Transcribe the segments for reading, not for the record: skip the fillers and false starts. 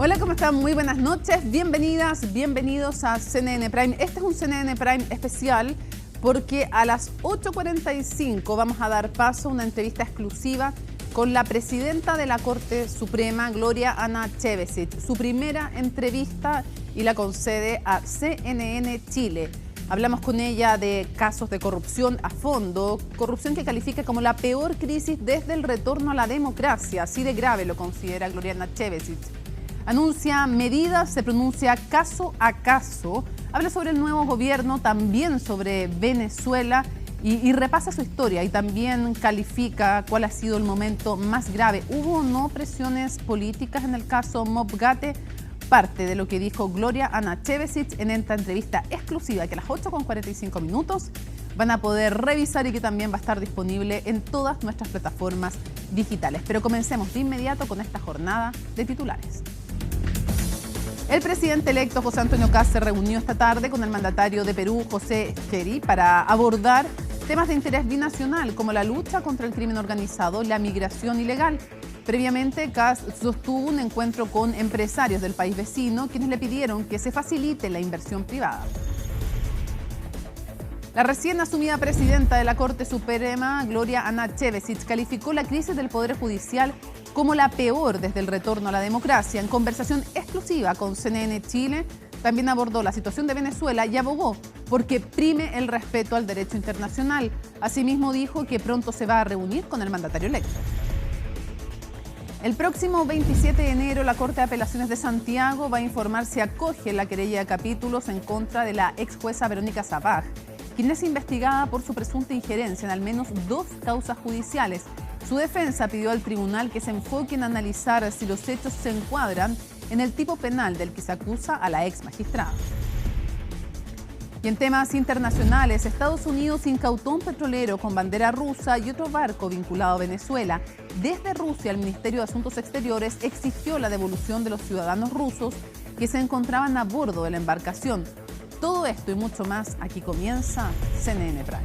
Hola, ¿cómo están? Muy buenas noches. Bienvenidas, bienvenidos a CNN Prime. Este es un CNN Prime especial porque a las 8:45 vamos a dar paso a una entrevista exclusiva con la presidenta de la Corte Suprema, Gloria Ana-Chevesic. Su primera entrevista y la concede a CNN Chile. Hablamos con ella de casos de corrupción a fondo, corrupción que califica como la peor crisis desde el retorno a la democracia. Así de grave lo considera Gloria Ana-Chevesic. Anuncia medidas, se pronuncia caso a caso, habla sobre el nuevo gobierno, también sobre Venezuela y repasa su historia y también califica cuál ha sido el momento más grave. ¿Hubo o no presiones políticas en el caso Mobgate? Parte de lo que dijo Gloria Ana-Chevesic en esta entrevista exclusiva que a las 8:45 van a poder revisar y que también va a estar disponible en todas nuestras plataformas digitales. Pero comencemos de inmediato con esta jornada de titulares. El presidente electo José Antonio Kast se reunió esta tarde con el mandatario de Perú, José Scheri, para abordar temas de interés binacional como la lucha contra el crimen organizado, la migración ilegal. Previamente, Kast sostuvo un encuentro con empresarios del país vecino, quienes le pidieron que se facilite la inversión privada. La recién asumida presidenta de la Corte Suprema, Gloria Ana-Chevesic, calificó la crisis del Poder Judicial como la peor desde el retorno a la democracia. En conversación exclusiva con CNN Chile, también abordó la situación de Venezuela y abogó porque prime el respeto al derecho internacional. Asimismo, dijo que pronto se va a reunir con el mandatario electo. El próximo 27 de enero, la Corte de Apelaciones de Santiago va a informar si acoge la querella de capítulos en contra de la ex jueza Verónica Sabaj, quien es investigada por su presunta injerencia en al menos 2 causas judiciales. Su defensa pidió al tribunal que se enfoque en analizar si los hechos se encuadran en el tipo penal del que se acusa a la ex magistrada. Y en temas internacionales, Estados Unidos incautó un petrolero con bandera rusa y otro barco vinculado a Venezuela. Desde Rusia, el Ministerio de Asuntos Exteriores exigió la devolución de los ciudadanos rusos que se encontraban a bordo de la embarcación. Todo esto y mucho más, aquí comienza CNN Prime.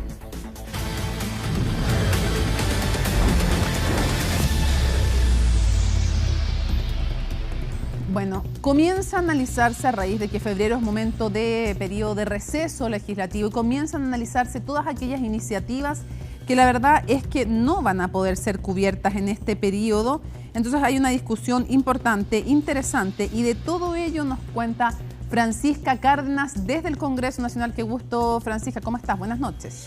Bueno, comienza a analizarse a raíz de que febrero es momento de periodo de receso legislativo y comienzan a analizarse todas aquellas iniciativas que la verdad es que no van a poder ser cubiertas en este periodo. Entonces hay una discusión importante, interesante y de todo ello nos cuenta Francisca Cárdenas desde el Congreso Nacional. Qué gusto, Francisca, ¿cómo estás? Buenas noches.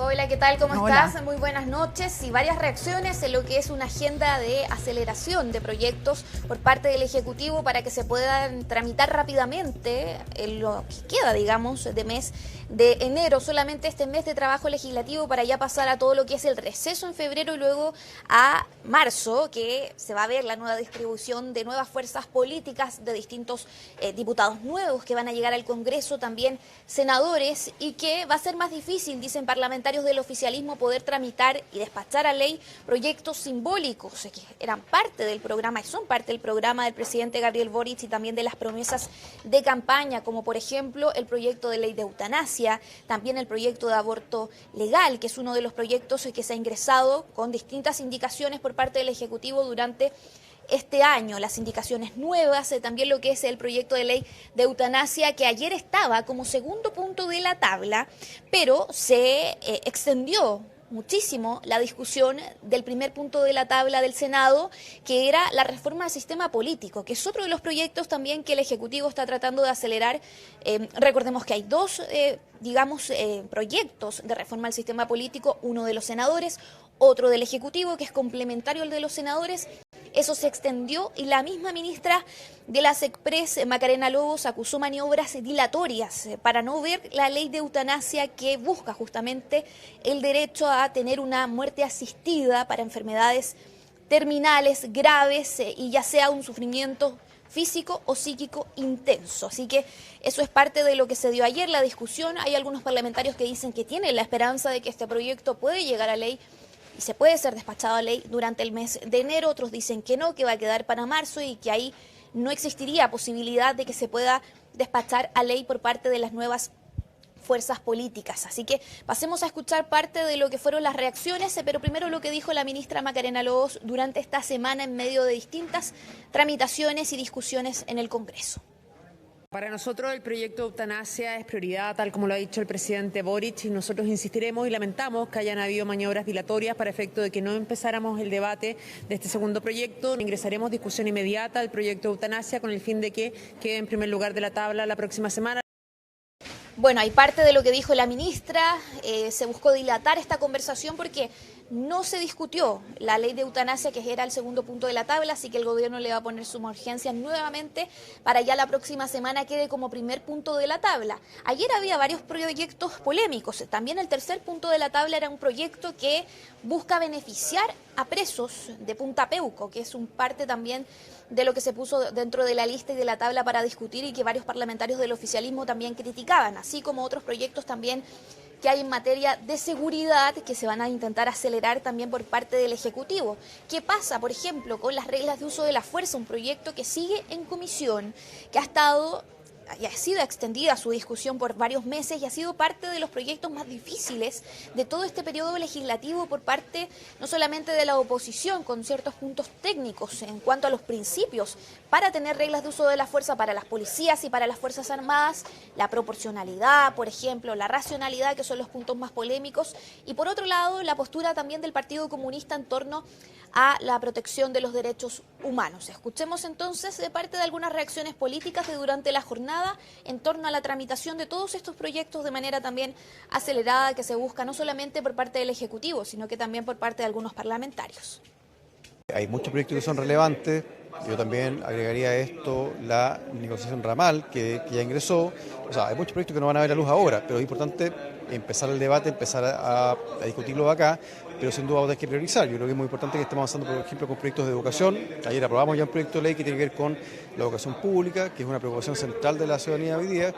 Hola, ¿qué tal? ¿Cómo Hola. estás? Muy buenas noches y varias reacciones en lo que es una agenda de aceleración de proyectos por parte del Ejecutivo para que se puedan tramitar rápidamente en lo que queda, digamos, de mes de enero, solamente este mes de trabajo legislativo para ya pasar a todo lo que es el receso en febrero y luego a marzo, que se va a ver la nueva distribución de nuevas fuerzas políticas de distintos diputados nuevos que van a llegar al Congreso, también senadores, y que va a ser más difícil, dicen parlamentarios del oficialismo, poder tramitar y despachar a ley proyectos simbólicos que eran parte del programa y son parte del programa del presidente Gabriel Boric y también de las promesas de campaña, como por ejemplo el proyecto de ley de eutanasia, también el proyecto de aborto legal, que es uno de los proyectos que se ha ingresado con distintas indicaciones por parte del Ejecutivo durante este año, las indicaciones nuevas, también lo que es el proyecto de ley de eutanasia, que ayer estaba como segundo punto de la tabla, pero se extendió muchísimo la discusión del primer punto de la tabla del Senado, que era la reforma del sistema político, que es otro de los proyectos también que el Ejecutivo está tratando de acelerar. Recordemos que hay dos, proyectos de reforma al sistema político, uno de los senadores, otro del Ejecutivo, que es complementario al de los senadores. Eso se extendió y la misma ministra de la SECPRES, Macarena Lobos, acusó maniobras dilatorias para no ver la ley de eutanasia que busca justamente el derecho a tener una muerte asistida para enfermedades terminales graves y ya sea un sufrimiento físico o psíquico intenso. Así que eso es parte de lo que se dio ayer, la discusión. Hay algunos parlamentarios que dicen que tienen la esperanza de que este proyecto puede llegar a ley y se puede ser despachado a ley durante el mes de enero. Otros dicen que no, que va a quedar para marzo y que ahí no existiría posibilidad de que se pueda despachar a ley por parte de las nuevas fuerzas políticas. Así que pasemos a escuchar parte de lo que fueron las reacciones, pero primero lo que dijo la ministra Macarena Lobos durante esta semana en medio de distintas tramitaciones y discusiones en el Congreso. Para nosotros el proyecto de eutanasia es prioridad, tal como lo ha dicho el presidente Boric, y nosotros insistiremos y lamentamos que hayan habido maniobras dilatorias para efecto de que no empezáramos el debate de este segundo proyecto. Ingresaremos discusión inmediata al proyecto de eutanasia con el fin de que quede en primer lugar de la tabla la próxima semana. Bueno, hay parte de lo que dijo la ministra, se buscó dilatar esta conversación porque no se discutió la ley de eutanasia, que era el segundo punto de la tabla, así que el gobierno le va a poner suma urgencia nuevamente para ya la próxima semana quede como primer punto de la tabla. Ayer había varios proyectos polémicos, también el tercer punto de la tabla era un proyecto que busca beneficiar a presos de Punta Peuco, que es un parte también de lo que se puso dentro de la lista y de la tabla para discutir y que varios parlamentarios del oficialismo también criticaban, así como otros proyectos también que hay en materia de seguridad que se van a intentar acelerar también por parte del Ejecutivo. ¿Qué pasa, por ejemplo, con las reglas de uso de la fuerza? Un proyecto que sigue en comisión, que ha sido extendida su discusión por varios meses y ha sido parte de los proyectos más difíciles de todo este periodo legislativo por parte no solamente de la oposición, con ciertos puntos técnicos en cuanto a los principios para tener reglas de uso de la fuerza para las policías y para las Fuerzas Armadas, la proporcionalidad, por ejemplo, la racionalidad, que son los puntos más polémicos, y por otro lado, la postura también del Partido Comunista en torno a la protección de los derechos humanos. Escuchemos entonces de parte de algunas reacciones políticas de durante la jornada en torno a la tramitación de todos estos proyectos de manera también acelerada que se busca no solamente por parte del Ejecutivo, sino que también por parte de algunos parlamentarios. Hay muchos proyectos que son relevantes. Yo también agregaría a esto la negociación ramal que ya ingresó. O sea, hay muchos proyectos que no van a ver la luz ahora, pero es importante empezar el debate, empezar a discutirlo acá, pero sin duda vamos a tener que priorizar. Yo creo que es muy importante que estemos avanzando, por ejemplo, con proyectos de educación. Ayer aprobamos ya un proyecto de ley que tiene que ver con la educación pública, que es una preocupación central de la ciudadanía hoy día,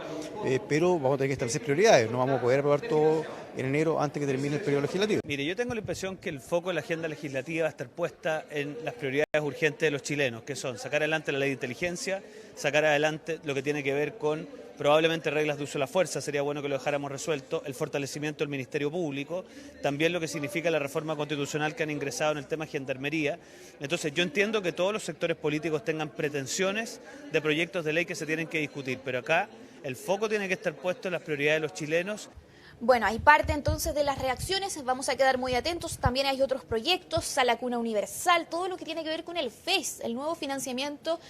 pero vamos a tener que establecer prioridades. No vamos a poder aprobar todo en enero antes que termine el periodo legislativo. Mire, yo tengo la impresión que el foco de la agenda legislativa va a estar puesta en las prioridades urgentes de los chilenos, que son sacar adelante la ley de inteligencia, sacar adelante lo que tiene que ver con probablemente reglas de uso de la fuerza, sería bueno que lo dejáramos resuelto, el fortalecimiento del Ministerio Público, también lo que significa la reforma constitucional que han ingresado en el tema gendarmería. Entonces yo entiendo que todos los sectores políticos tengan pretensiones de proyectos de ley que se tienen que discutir, pero acá el foco tiene que estar puesto en las prioridades de los chilenos. Bueno, hay parte entonces de las reacciones, vamos a quedar muy atentos, también hay otros proyectos, Sala Cuna Universal, todo lo que tiene que ver con el FES, el nuevo financiamiento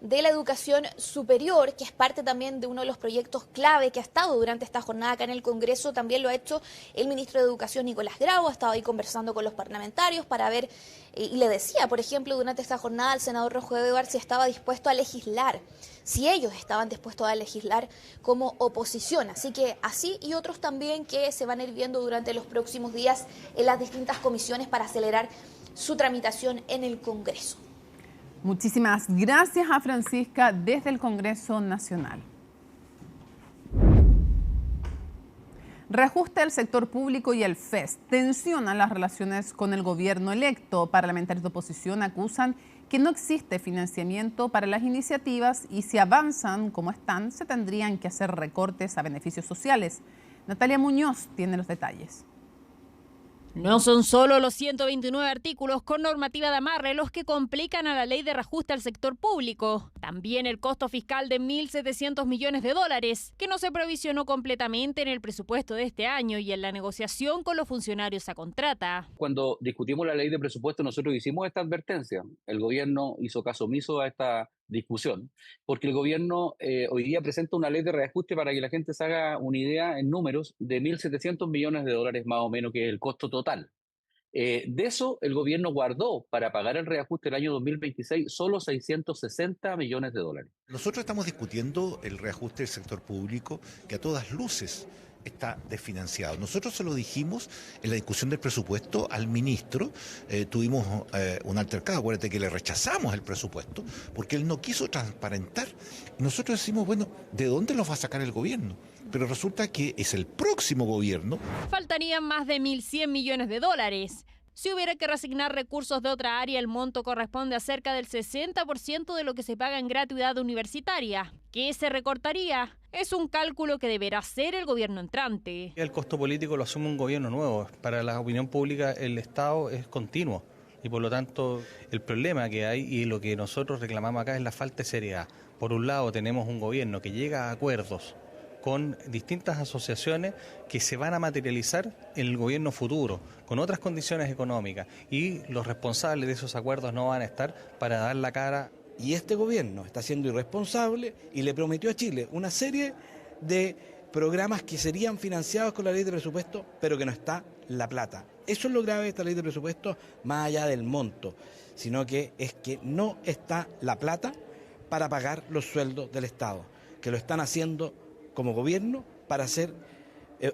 de la educación superior, que es parte también de uno de los proyectos clave que ha estado durante esta jornada acá en el Congreso. También lo ha hecho el ministro de Educación, Nicolás Grau, ha estado ahí conversando con los parlamentarios para ver, y le decía, por ejemplo, durante esta jornada al senador Rojo Edwards si estaba dispuesto a legislar, si ellos estaban dispuestos a legislar como oposición. Así que así y otros también que se van a ir viendo durante los próximos días en las distintas comisiones para acelerar su tramitación en el Congreso. Muchísimas gracias a Francisca desde el Congreso Nacional. Reajuste del sector público y el FES tensionan las relaciones con el gobierno electo. Parlamentarios de oposición acusan que no existe financiamiento para las iniciativas y si avanzan como están, se tendrían que hacer recortes a beneficios sociales. Natalia Muñoz tiene los detalles. No son solo los 129 artículos con normativa de amarre los que complican a la ley de reajuste al sector público. También el costo fiscal de 1.700 millones de dólares, que no se provisionó completamente en el presupuesto de este año y en la negociación con los funcionarios a contrata. Cuando discutimos la ley de presupuesto, nosotros hicimos esta advertencia. El gobierno hizo caso omiso a esta discusión, porque el gobierno hoy día presenta una ley de reajuste para que la gente se haga una idea en números de 1.700 millones de dólares más o menos, que es el costo total. De eso el gobierno guardó para pagar el reajuste del año 2026 solo 660 millones de dólares. Nosotros estamos discutiendo el reajuste del sector público que a todas luces está desfinanciado. Nosotros se lo dijimos en la discusión del presupuesto al ministro, tuvimos un altercado, acuérdate que le rechazamos el presupuesto porque él no quiso transparentar. Nosotros decimos, bueno, ¿de dónde los va a sacar el gobierno? Pero resulta que es el próximo gobierno. Faltarían más de 1.100 millones de dólares. Si hubiera que reasignar recursos de otra área, el monto corresponde a cerca del 60% de lo que se paga en gratuidad universitaria. ¿Qué se recortaría? Es un cálculo que deberá hacer el gobierno entrante. El costo político lo asume un gobierno nuevo. Para la opinión pública el Estado es continuo y por lo tanto el problema que hay y lo que nosotros reclamamos acá es la falta de seriedad. Por un lado tenemos un gobierno que llega a acuerdos con distintas asociaciones que se van a materializar en el gobierno futuro, con otras condiciones económicas, y los responsables de esos acuerdos no van a estar para dar la cara. Y este gobierno está siendo irresponsable y le prometió a Chile una serie de programas que serían financiados con la ley de presupuesto, pero que no está la plata. Eso es lo grave de esta ley de presupuesto, más allá del monto, sino que es que no está la plata para pagar los sueldos del Estado, que lo están haciendo como gobierno para hacer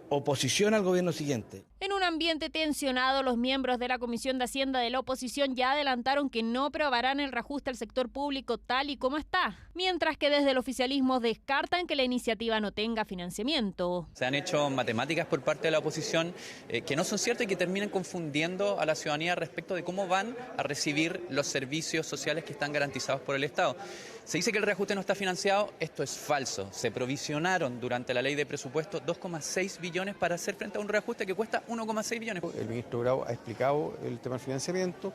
oposición al gobierno siguiente. En un ambiente tensionado, los miembros de la Comisión de Hacienda de la oposición ya adelantaron que no aprobarán el reajuste al sector público tal y como está, mientras que desde el oficialismo descartan que la iniciativa no tenga financiamiento. Se han hecho matemáticas por parte de la oposición que no son ciertas y que terminan confundiendo a la ciudadanía respecto de cómo van a recibir los servicios sociales que están garantizados por el Estado. Se dice que el reajuste no está financiado, esto es falso. Se provisionaron durante la ley de presupuesto 2,6 billones para hacer frente a un reajuste que cuesta 1,6 billones. El ministro Grau ha explicado el tema del financiamiento.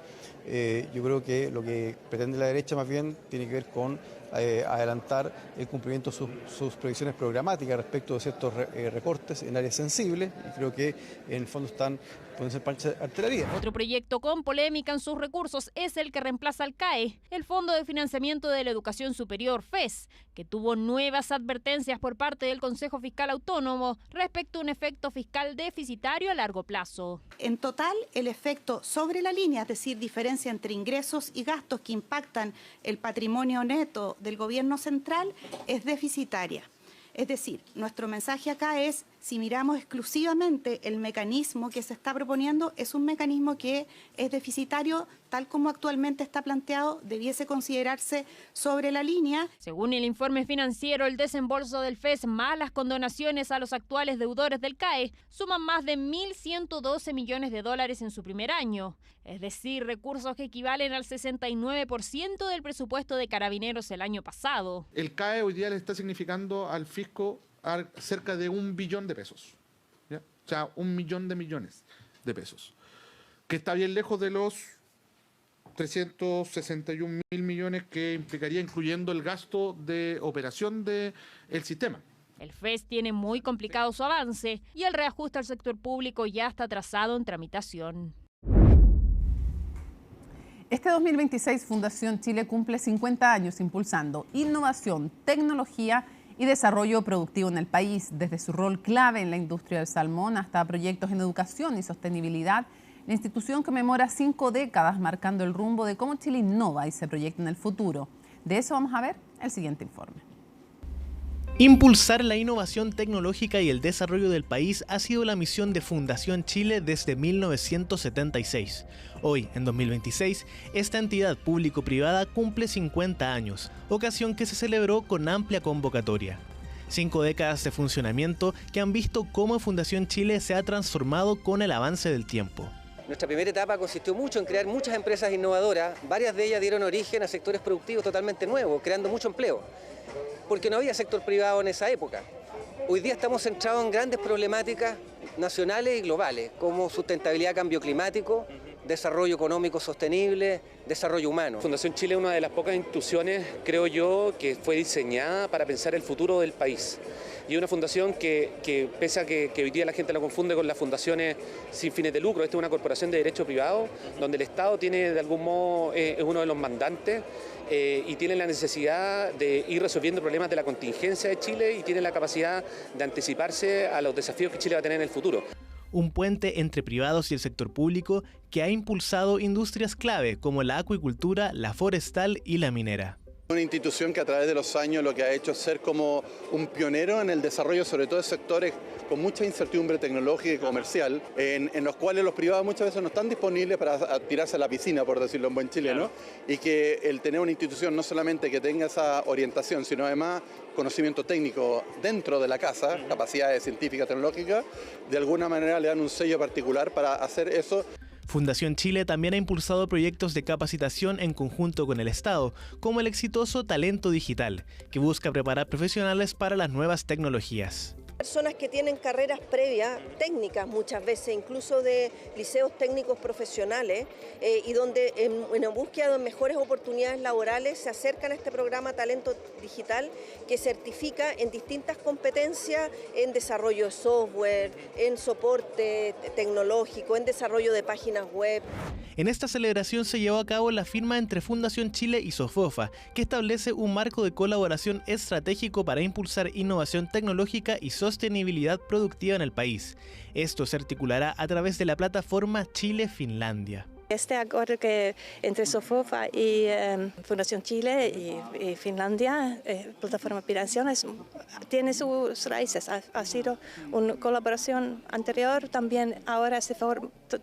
Yo creo que lo que pretende la derecha más bien tiene que ver con adelantar el cumplimiento de sus previsiones programáticas respecto de ciertos recortes en áreas sensibles, y creo que en el fondo están poniéndose en parche de artillería. Otro proyecto con polémica en sus recursos es el que reemplaza al CAE, el Fondo de Financiamiento de la Educación Superior, FES, que tuvo nuevas advertencias por parte del Consejo Fiscal Autónomo respecto a un efecto fiscal deficitario a largo plazo. En total, el efecto sobre la línea, es decir, diferencia entre ingresos y gastos que impactan el patrimonio neto del gobierno central, es deficitaria. Es decir, nuestro mensaje acá es, si miramos exclusivamente el mecanismo que se está proponiendo, es un mecanismo que es deficitario, tal como actualmente está planteado, debiese considerarse sobre la línea. Según el informe financiero, el desembolso del FES más las condonaciones a los actuales deudores del CAE suman más de 1.112 millones de dólares en su primer año, es decir, recursos que equivalen al 69% del presupuesto de Carabineros el año pasado. El CAE hoy día le está significando al fisco cerca de 1 billón de pesos, ¿ya? O sea, 1 millón de millones de pesos, que está bien lejos de los 361.000 millones que implicaría incluyendo el gasto de operación del sistema. El FES tiene muy complicado su avance y el reajuste al sector público ya está trazado en tramitación. Este 2026 Fundación Chile cumple 50 años impulsando innovación, tecnología y desarrollo productivo en el país, desde su rol clave en la industria del salmón hasta proyectos en educación y sostenibilidad. La institución conmemora 5 décadas marcando el rumbo de cómo Chile innova y se proyecta en el futuro. De eso vamos a ver el siguiente informe. Impulsar la innovación tecnológica y el desarrollo del país ha sido la misión de Fundación Chile desde 1976. Hoy, en 2026, esta entidad público-privada cumple 50 años, ocasión que se celebró con amplia convocatoria. 5 décadas de funcionamiento que han visto cómo Fundación Chile se ha transformado con el avance del tiempo. Nuestra primera etapa consistió mucho en crear muchas empresas innovadoras, varias de ellas dieron origen a sectores productivos totalmente nuevos, creando mucho empleo, porque no había sector privado en esa época. Hoy día estamos centrados en grandes problemáticas nacionales y globales, como sustentabilidad, cambio climático, desarrollo económico sostenible, desarrollo humano. Fundación Chile es una de las pocas instituciones, creo yo, que fue diseñada para pensar el futuro del país. Y es una fundación que pese a que hoy día la gente la confunde con las fundaciones sin fines de lucro, esta es una corporación de derecho privado, donde el Estado tiene de algún modo, es uno de los mandantes, y tiene la necesidad de ir resolviendo problemas de la contingencia de Chile y tiene la capacidad de anticiparse a los desafíos que Chile va a tener en el futuro. Un puente entre privados y el sector público que ha impulsado industrias clave como la acuicultura, la forestal y la minera. Una institución que a través de los años lo que ha hecho es ser como un pionero en el desarrollo, sobre todo de sectores con mucha incertidumbre tecnológica y comercial, en los cuales los privados muchas veces no están disponibles para tirarse a la piscina, por decirlo en buen chileno, y que el tener una institución no solamente que tenga esa orientación, sino además conocimiento técnico dentro de la casa, capacidades científicas, tecnológicas, de alguna manera le dan un sello particular para hacer eso. Fundación Chile también ha impulsado proyectos de capacitación en conjunto con el Estado, como el exitoso Talento Digital, que busca preparar profesionales para las nuevas tecnologías. Personas que tienen carreras previas, técnicas muchas veces, incluso de liceos técnicos profesionales, y donde en búsqueda de mejores oportunidades laborales se acercan a este programa Talento Digital, que certifica en distintas competencias en desarrollo de software, en soporte tecnológico, en desarrollo de páginas web. En esta celebración se llevó a cabo la firma entre Fundación Chile y Sofofa, que establece un marco de colaboración estratégico para impulsar innovación tecnológica y sostenibilidad productiva en el país. Esto se articulará a través de la plataforma Chile-Finlandia. Este acuerdo que entre Sofofa y Fundación Chile y Finlandia, plataforma Piración, tiene sus raíces. Ha sido una colaboración anterior, también ahora se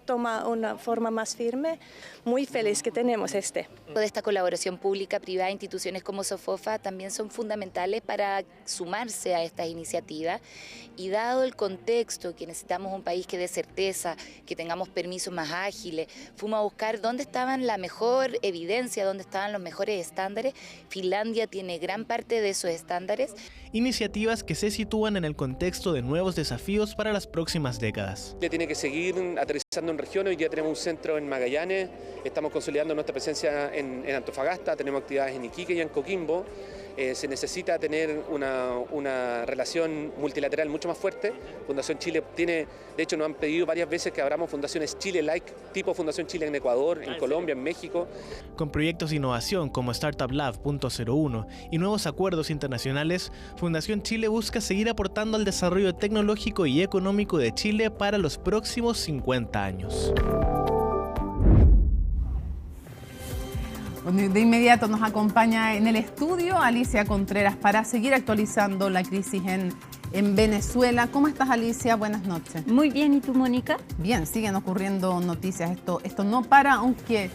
toma una forma más firme. Muy feliz que tenemos este. Toda esta colaboración pública-privada, instituciones como Sofofa también son fundamentales para sumarse a estas iniciativas, y dado el contexto que necesitamos un país que dé certeza, que tengamos permisos más ágiles, fuimos a buscar dónde estaban la mejor evidencia, dónde estaban los mejores estándares. Finlandia tiene gran parte de esos estándares. Iniciativas que se sitúan en el contexto de nuevos desafíos para las próximas décadas. Tiene que seguir aterrizando en regiones. Hoy día tenemos un centro en Magallanes, estamos consolidando nuestra presencia en Antofagasta, tenemos actividades en Iquique y en Coquimbo. Se necesita tener una relación multilateral mucho más fuerte. Fundación Chile tiene, de hecho nos han pedido varias veces que abramos fundaciones Chile-like, tipo Fundación Chile en Ecuador, en Colombia, en México. Con proyectos de innovación como Startup Lab .01 y nuevos acuerdos internacionales, Fundación Chile busca seguir aportando al desarrollo tecnológico y económico de Chile para los próximos 50 años. De inmediato nos acompaña en el estudio Alicia Contreras para seguir actualizando la crisis en Venezuela. ¿Cómo estás, Alicia? Buenas noches. Muy bien, ¿y tú, Mónica? Bien, siguen ocurriendo noticias. Esto no para, aunque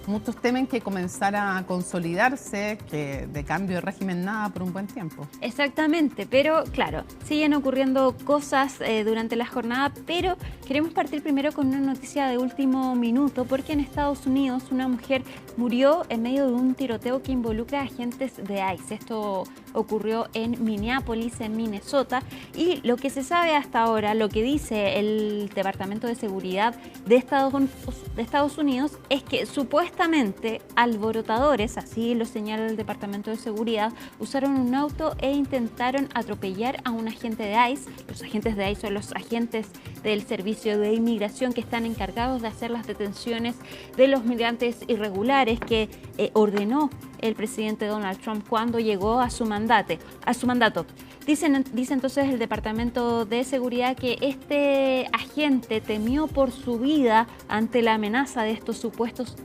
muchos temen que comenzara a consolidarse, que de cambio de régimen nada por un buen tiempo. Exactamente, pero claro, siguen ocurriendo cosas durante la jornada, pero queremos partir primero con una noticia de último minuto, porque en Estados Unidos una mujer murió en medio de un tiroteo que involucra a agentes de ICE. Esto ocurrió en Minneapolis, en Minnesota, y lo que se sabe hasta ahora, lo que dice el Departamento de Seguridad de Estados Unidos, es que supuestamente alborotadores, así lo señala el Departamento de Seguridad, usaron un auto e intentaron atropellar a un agente de ICE. Los agentes de ICE son los agentes del Servicio de Inmigración que están encargados de hacer las detenciones de los migrantes irregulares que ordenó el presidente Donald Trump cuando llegó a su mandato. Dice entonces el Departamento de Seguridad que este agente temió por su vida ante la amenaza de estos supuestos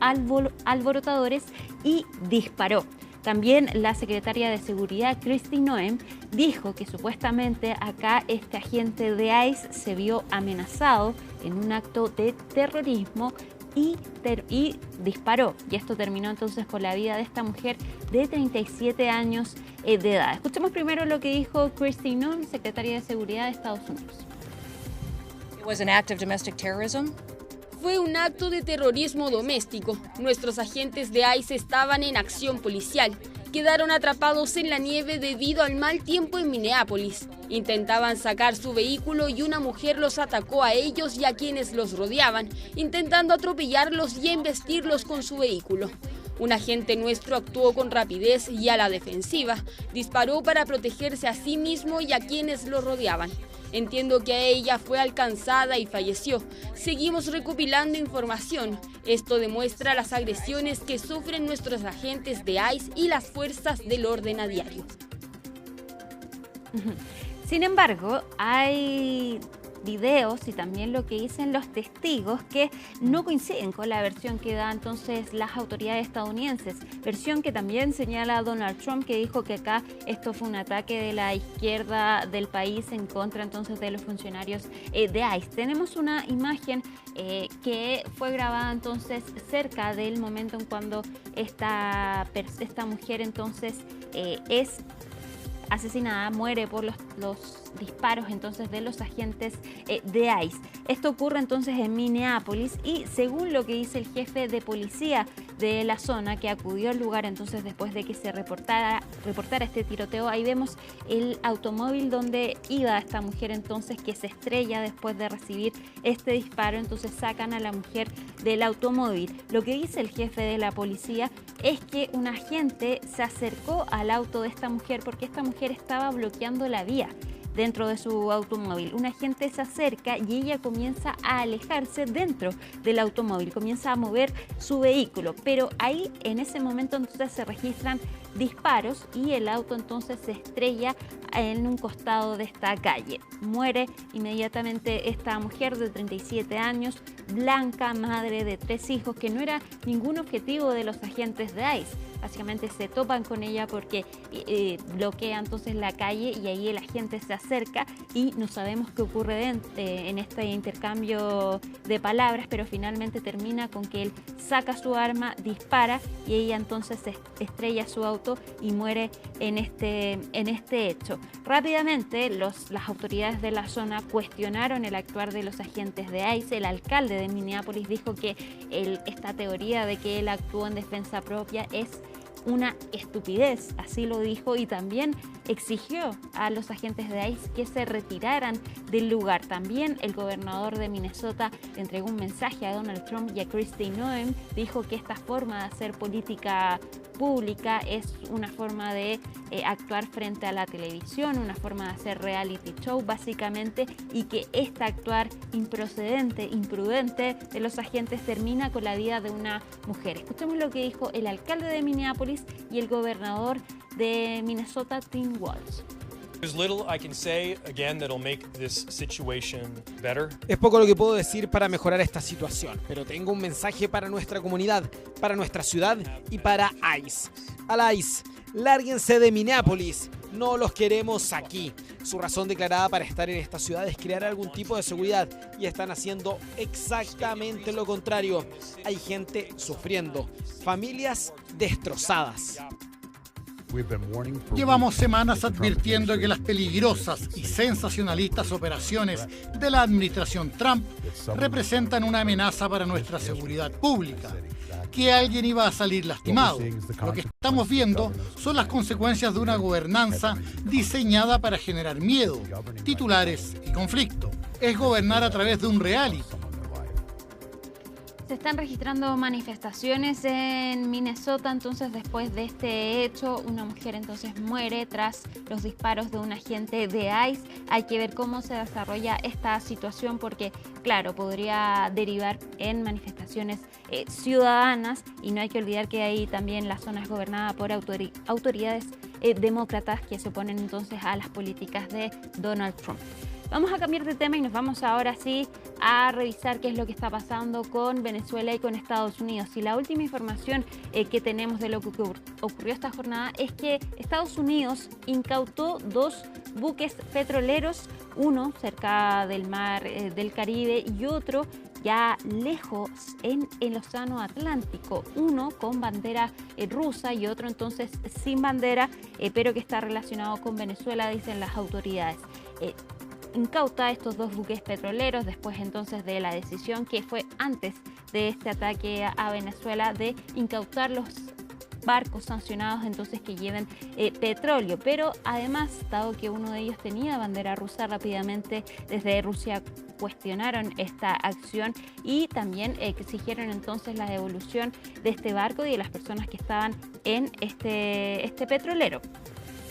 alborotadores y disparó. También la secretaria de Seguridad, Kristi Noem, dijo que supuestamente acá este agente de ICE se vio amenazado en un acto de terrorismo y disparó. Y esto terminó entonces con la vida de esta mujer de 37 años de edad. Escuchemos primero lo que dijo Kristi Noem, secretaria de Seguridad de Estados Unidos. It was an act of domestic terrorism. Fue un acto de terrorismo doméstico. Nuestros agentes de ICE estaban en acción policial. Quedaron atrapados en la nieve debido al mal tiempo en Minneapolis. Intentaban sacar su vehículo y una mujer los atacó a ellos y a quienes los rodeaban, intentando atropellarlos y embestirlos con su vehículo. Un agente nuestro actuó con rapidez y a la defensiva. Disparó para protegerse a sí mismo y a quienes lo rodeaban. Entiendo que ella fue alcanzada y falleció. Seguimos recopilando información. Esto demuestra las agresiones que sufren nuestros agentes de ICE y las fuerzas del orden a diario. Sin embargo, hay videos y también lo que dicen los testigos que no coinciden con la versión que dan entonces las autoridades estadounidenses, versión que también señala Donald Trump, que dijo que acá esto fue un ataque de la izquierda del país en contra entonces de los funcionarios de ICE. Tenemos una imagen que fue grabada entonces cerca del momento en cuando esta mujer entonces es asesinada, muere por los disparos entonces de los agentes de ICE. Esto ocurre entonces en Minneapolis y según lo que dice el jefe de policía de la zona que acudió al lugar entonces después de que se reportara este tiroteo, ahí vemos el automóvil donde iba esta mujer entonces que se estrella después de recibir este disparo, entonces sacan a la mujer del automóvil. Lo que dice el jefe de la policía es que un agente se acercó al auto de esta mujer porque esta mujer estaba bloqueando la vía dentro de su automóvil. Un agente se acerca y ella comienza a alejarse dentro del automóvil, comienza a mover su vehículo, pero ahí en ese momento entonces se registran disparos y el auto entonces se estrella en un costado de esta calle. Muere inmediatamente esta mujer de 37 años, blanca, madre de 3 hijos, que no era ningún objetivo de los agentes de ICE. Básicamente se topan con ella porque bloquea entonces la calle y ahí el agente se acerca y no sabemos qué ocurre en este intercambio de palabras, pero finalmente termina con que él saca su arma, dispara y ella entonces se estrella su auto y muere en este hecho. Rápidamente las autoridades de la zona cuestionaron el actuar de los agentes de ICE. El alcalde de Minneapolis dijo que esta teoría de que él actuó en defensa propia es una estupidez, así lo dijo, y también exigió a los agentes de ICE que se retiraran del lugar. También el gobernador de Minnesota le entregó un mensaje a Donald Trump y a Kristi Noem, dijo que esta forma de hacer política pública es una forma de actuar frente a la televisión, una forma de hacer reality show básicamente, y que este actuar improcedente, imprudente de los agentes termina con la vida de una mujer. Escuchemos lo que dijo el alcalde de Minneapolis y el gobernador de Minnesota, Tim Walz. Es poco lo que puedo decir para mejorar esta situación, pero tengo un mensaje para nuestra comunidad, para nuestra ciudad y para ICE. A la ICE, lárguense de Minneapolis, no los queremos aquí. Su razón declarada para estar en esta ciudad es crear algún tipo de seguridad y están haciendo exactamente lo contrario. Hay gente sufriendo, familias destrozadas. Llevamos semanas advirtiendo que las peligrosas y sensacionalistas operaciones de la administración Trump representan una amenaza para nuestra seguridad pública, que alguien iba a salir lastimado. Lo que estamos viendo son las consecuencias de una gobernanza diseñada para generar miedo, titulares y conflicto. Es gobernar a través de un reality. Se están registrando manifestaciones en Minnesota, entonces después de este hecho, una mujer entonces muere tras los disparos de un agente de ICE. Hay que ver cómo se desarrolla esta situación porque, claro, podría derivar en manifestaciones ciudadanas y no hay que olvidar que ahí también la zona es gobernada por autoridades demócratas que se oponen entonces a las políticas de Donald Trump. Vamos a cambiar de tema y nos vamos ahora sí a revisar qué es lo que está pasando con Venezuela y con Estados Unidos. Y la última información que tenemos de lo que ocurrió esta jornada es que Estados Unidos incautó 2 buques petroleros, uno cerca del mar del Caribe y otro ya lejos en el Océano Atlántico, uno con bandera rusa y otro entonces sin bandera, pero que está relacionado con Venezuela, dicen las autoridades. Incauta estos 2 buques petroleros después entonces de la decisión que fue antes de este ataque a Venezuela de incautar los barcos sancionados entonces que lleven petróleo, pero además, dado que uno de ellos tenía bandera rusa, rápidamente desde Rusia cuestionaron esta acción y también exigieron entonces la devolución de este barco y de las personas que estaban en este petrolero.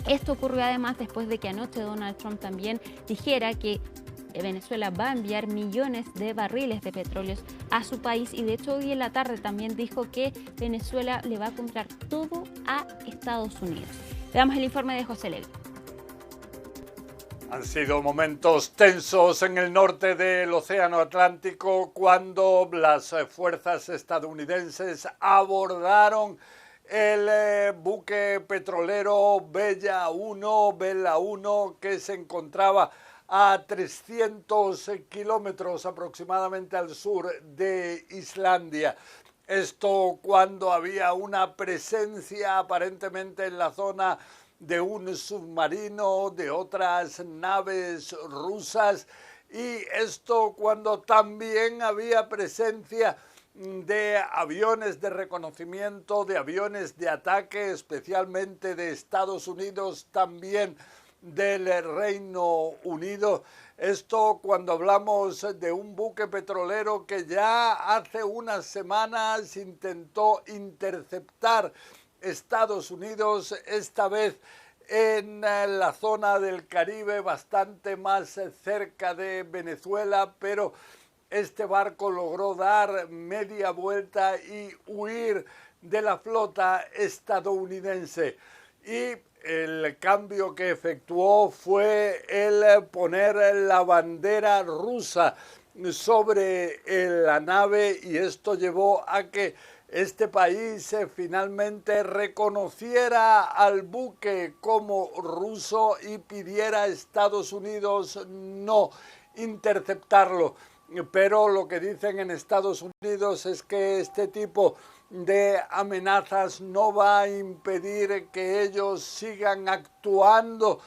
Esto ocurrió además después de que anoche Donald Trump también dijera que Venezuela va a enviar millones de barriles de petróleo a su país y de hecho hoy en la tarde también dijo que Venezuela le va a comprar todo a Estados Unidos. Veamos el informe de José Levi. Han sido momentos tensos en el norte del Océano Atlántico cuando las fuerzas estadounidenses abordaron el buque petrolero Vela 1, que se encontraba a 300 kilómetros aproximadamente al sur de Islandia. Esto cuando había una presencia aparentemente en la zona de un submarino, de otras naves rusas, y esto cuando también había presencia de aviones de reconocimiento, de aviones de ataque, especialmente de Estados Unidos, también del Reino Unido. Esto cuando hablamos de un buque petrolero que ya hace unas semanas intentó interceptar Estados Unidos, esta vez en la zona del Caribe, bastante más cerca de Venezuela, pero este barco logró dar media vuelta y huir de la flota estadounidense. Y el cambio que efectuó fue el poner la bandera rusa sobre la nave, y esto llevó a que este país finalmente reconociera al buque como ruso y pidiera a Estados Unidos no interceptarlo. Pero lo que dicen en Estados Unidos es que este tipo de amenazas no va a impedir que ellos sigan actuando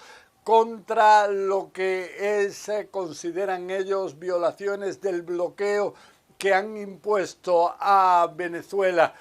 contra lo que consideran ellos violaciones del bloqueo que han impuesto a Venezuela.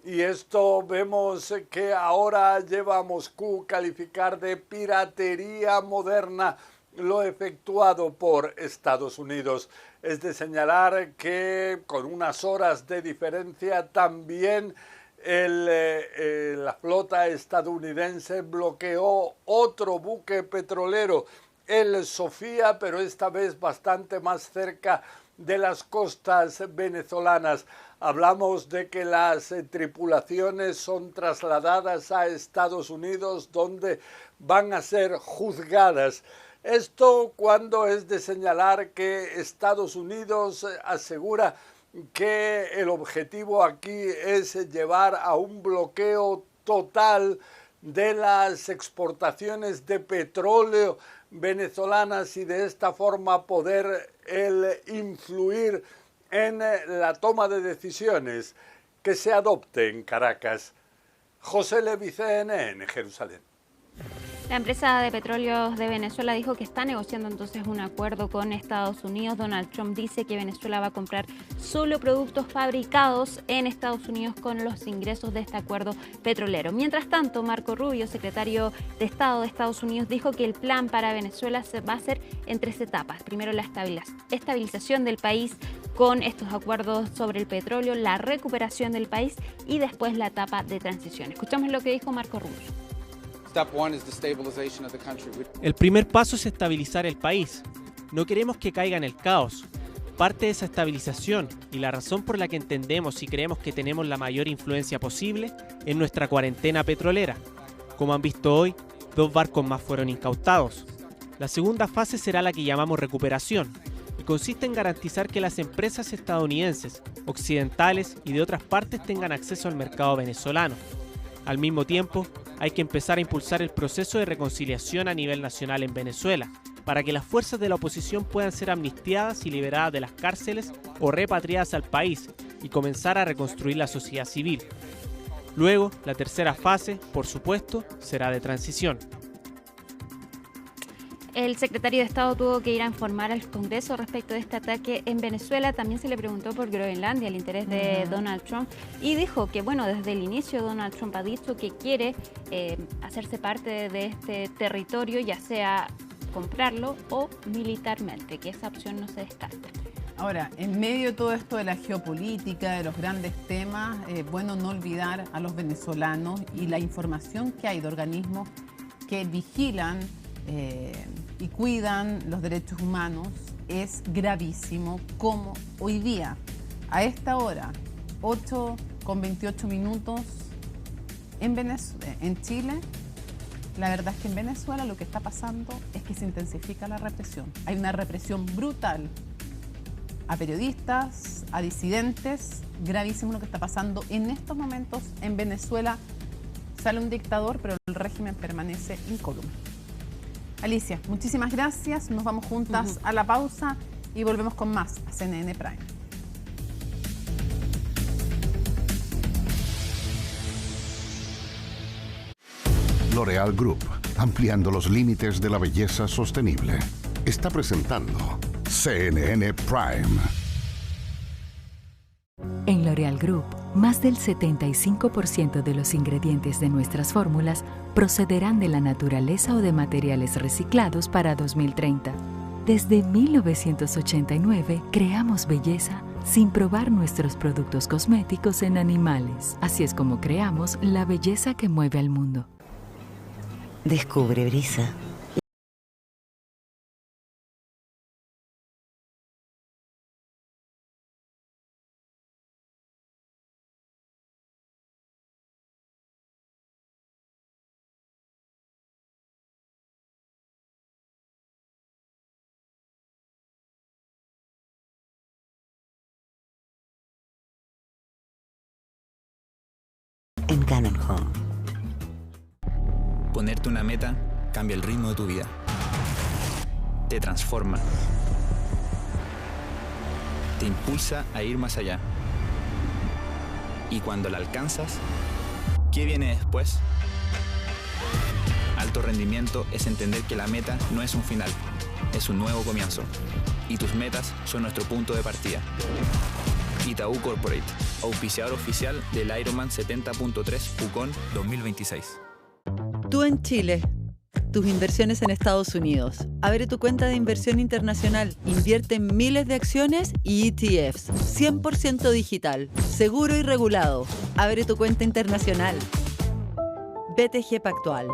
Y esto vemos que ahora lleva a Moscú calificar de piratería moderna lo efectuado por Estados Unidos. Es de señalar que con unas horas de diferencia también la flota estadounidense bloqueó otro buque petrolero, el Sofía, pero esta vez bastante más cerca de las costas venezolanas. Hablamos de que las tripulaciones son trasladadas a Estados Unidos, donde van a ser juzgadas. Esto cuando es de señalar que Estados Unidos asegura que el objetivo aquí es llevar a un bloqueo total de las exportaciones de petróleo venezolanas y de esta forma poder influir en la toma de decisiones que se adopte en Caracas. José Levi, CNN, Jerusalén. La empresa de petróleos de Venezuela dijo que está negociando entonces un acuerdo con Estados Unidos. Donald Trump dice que Venezuela va a comprar solo productos fabricados en Estados Unidos con los ingresos de este acuerdo petrolero. Mientras tanto, Marco Rubio, secretario de Estado de Estados Unidos, dijo que el plan para Venezuela se va a hacer en 3 etapas. Primero, la estabilización del país con estos acuerdos sobre el petróleo, la recuperación del país y después la etapa de transición. Escuchamos lo que dijo Marco Rubio. El primer paso es estabilizar el país. No queremos que caiga en el caos. Parte de esa estabilización y la razón por la que entendemos y creemos que tenemos la mayor influencia posible es nuestra cuarentena petrolera. Como han visto hoy, 2 barcos más fueron incautados. La segunda fase será la que llamamos recuperación y consiste en garantizar que las empresas estadounidenses, occidentales y de otras partes tengan acceso al mercado venezolano. Al mismo tiempo, hay que empezar a impulsar el proceso de reconciliación a nivel nacional en Venezuela, para que las fuerzas de la oposición puedan ser amnistiadas y liberadas de las cárceles o repatriadas al país y comenzar a reconstruir la sociedad civil. Luego, la tercera fase, por supuesto, será de transición. El secretario de Estado tuvo que ir a informar al Congreso respecto de este ataque en Venezuela. También se le preguntó por Groenlandia, el interés de Donald Trump, y dijo que, bueno, desde el inicio Donald Trump ha dicho que quiere hacerse parte de este territorio, ya sea comprarlo o militarmente, que esa opción no se descarta. Ahora, en medio de todo esto de la geopolítica, de los grandes temas, bueno no olvidar a los venezolanos y la información que hay de organismos que vigilan y cuidan los derechos humanos. Es gravísimo como hoy día, a esta hora, 8:28 en Chile. La verdad es que en Venezuela lo que está pasando es que se intensifica la represión. Hay una represión brutal a periodistas, a disidentes. Gravísimo lo que está pasando en estos momentos en Venezuela. Sale un dictador, pero el régimen permanece incólume. Alicia, muchísimas gracias. Nos vamos juntas a la pausa y volvemos con más a CNN Prime. L'Oréal Group. ampliando los límites de la belleza sostenible. Está presentando CNN Prime. En L'Oréal Group, más del 75% de los ingredientes de nuestras fórmulas procederán de la naturaleza o de materiales reciclados para 2030. Desde 1989 creamos belleza sin probar nuestros productos cosméticos en animales. Así es como creamos la belleza que mueve al mundo. Descubre Brisa. En Canon Home. Ponerte una meta cambia el ritmo de tu vida. Te transforma. Te impulsa a ir más allá. Y cuando la alcanzas, ¿qué viene después? Alto rendimiento es entender que la meta no es un final, es un nuevo comienzo. Y tus metas son nuestro punto de partida. Itaú Corporate, auspiciador oficial del Ironman 70.3 Pucón 2026. Tú en Chile, tus inversiones en Estados Unidos. Abre tu cuenta de inversión internacional, invierte en miles de acciones y ETFs, 100% digital, seguro y regulado. Abre tu cuenta internacional. BTG Pactual.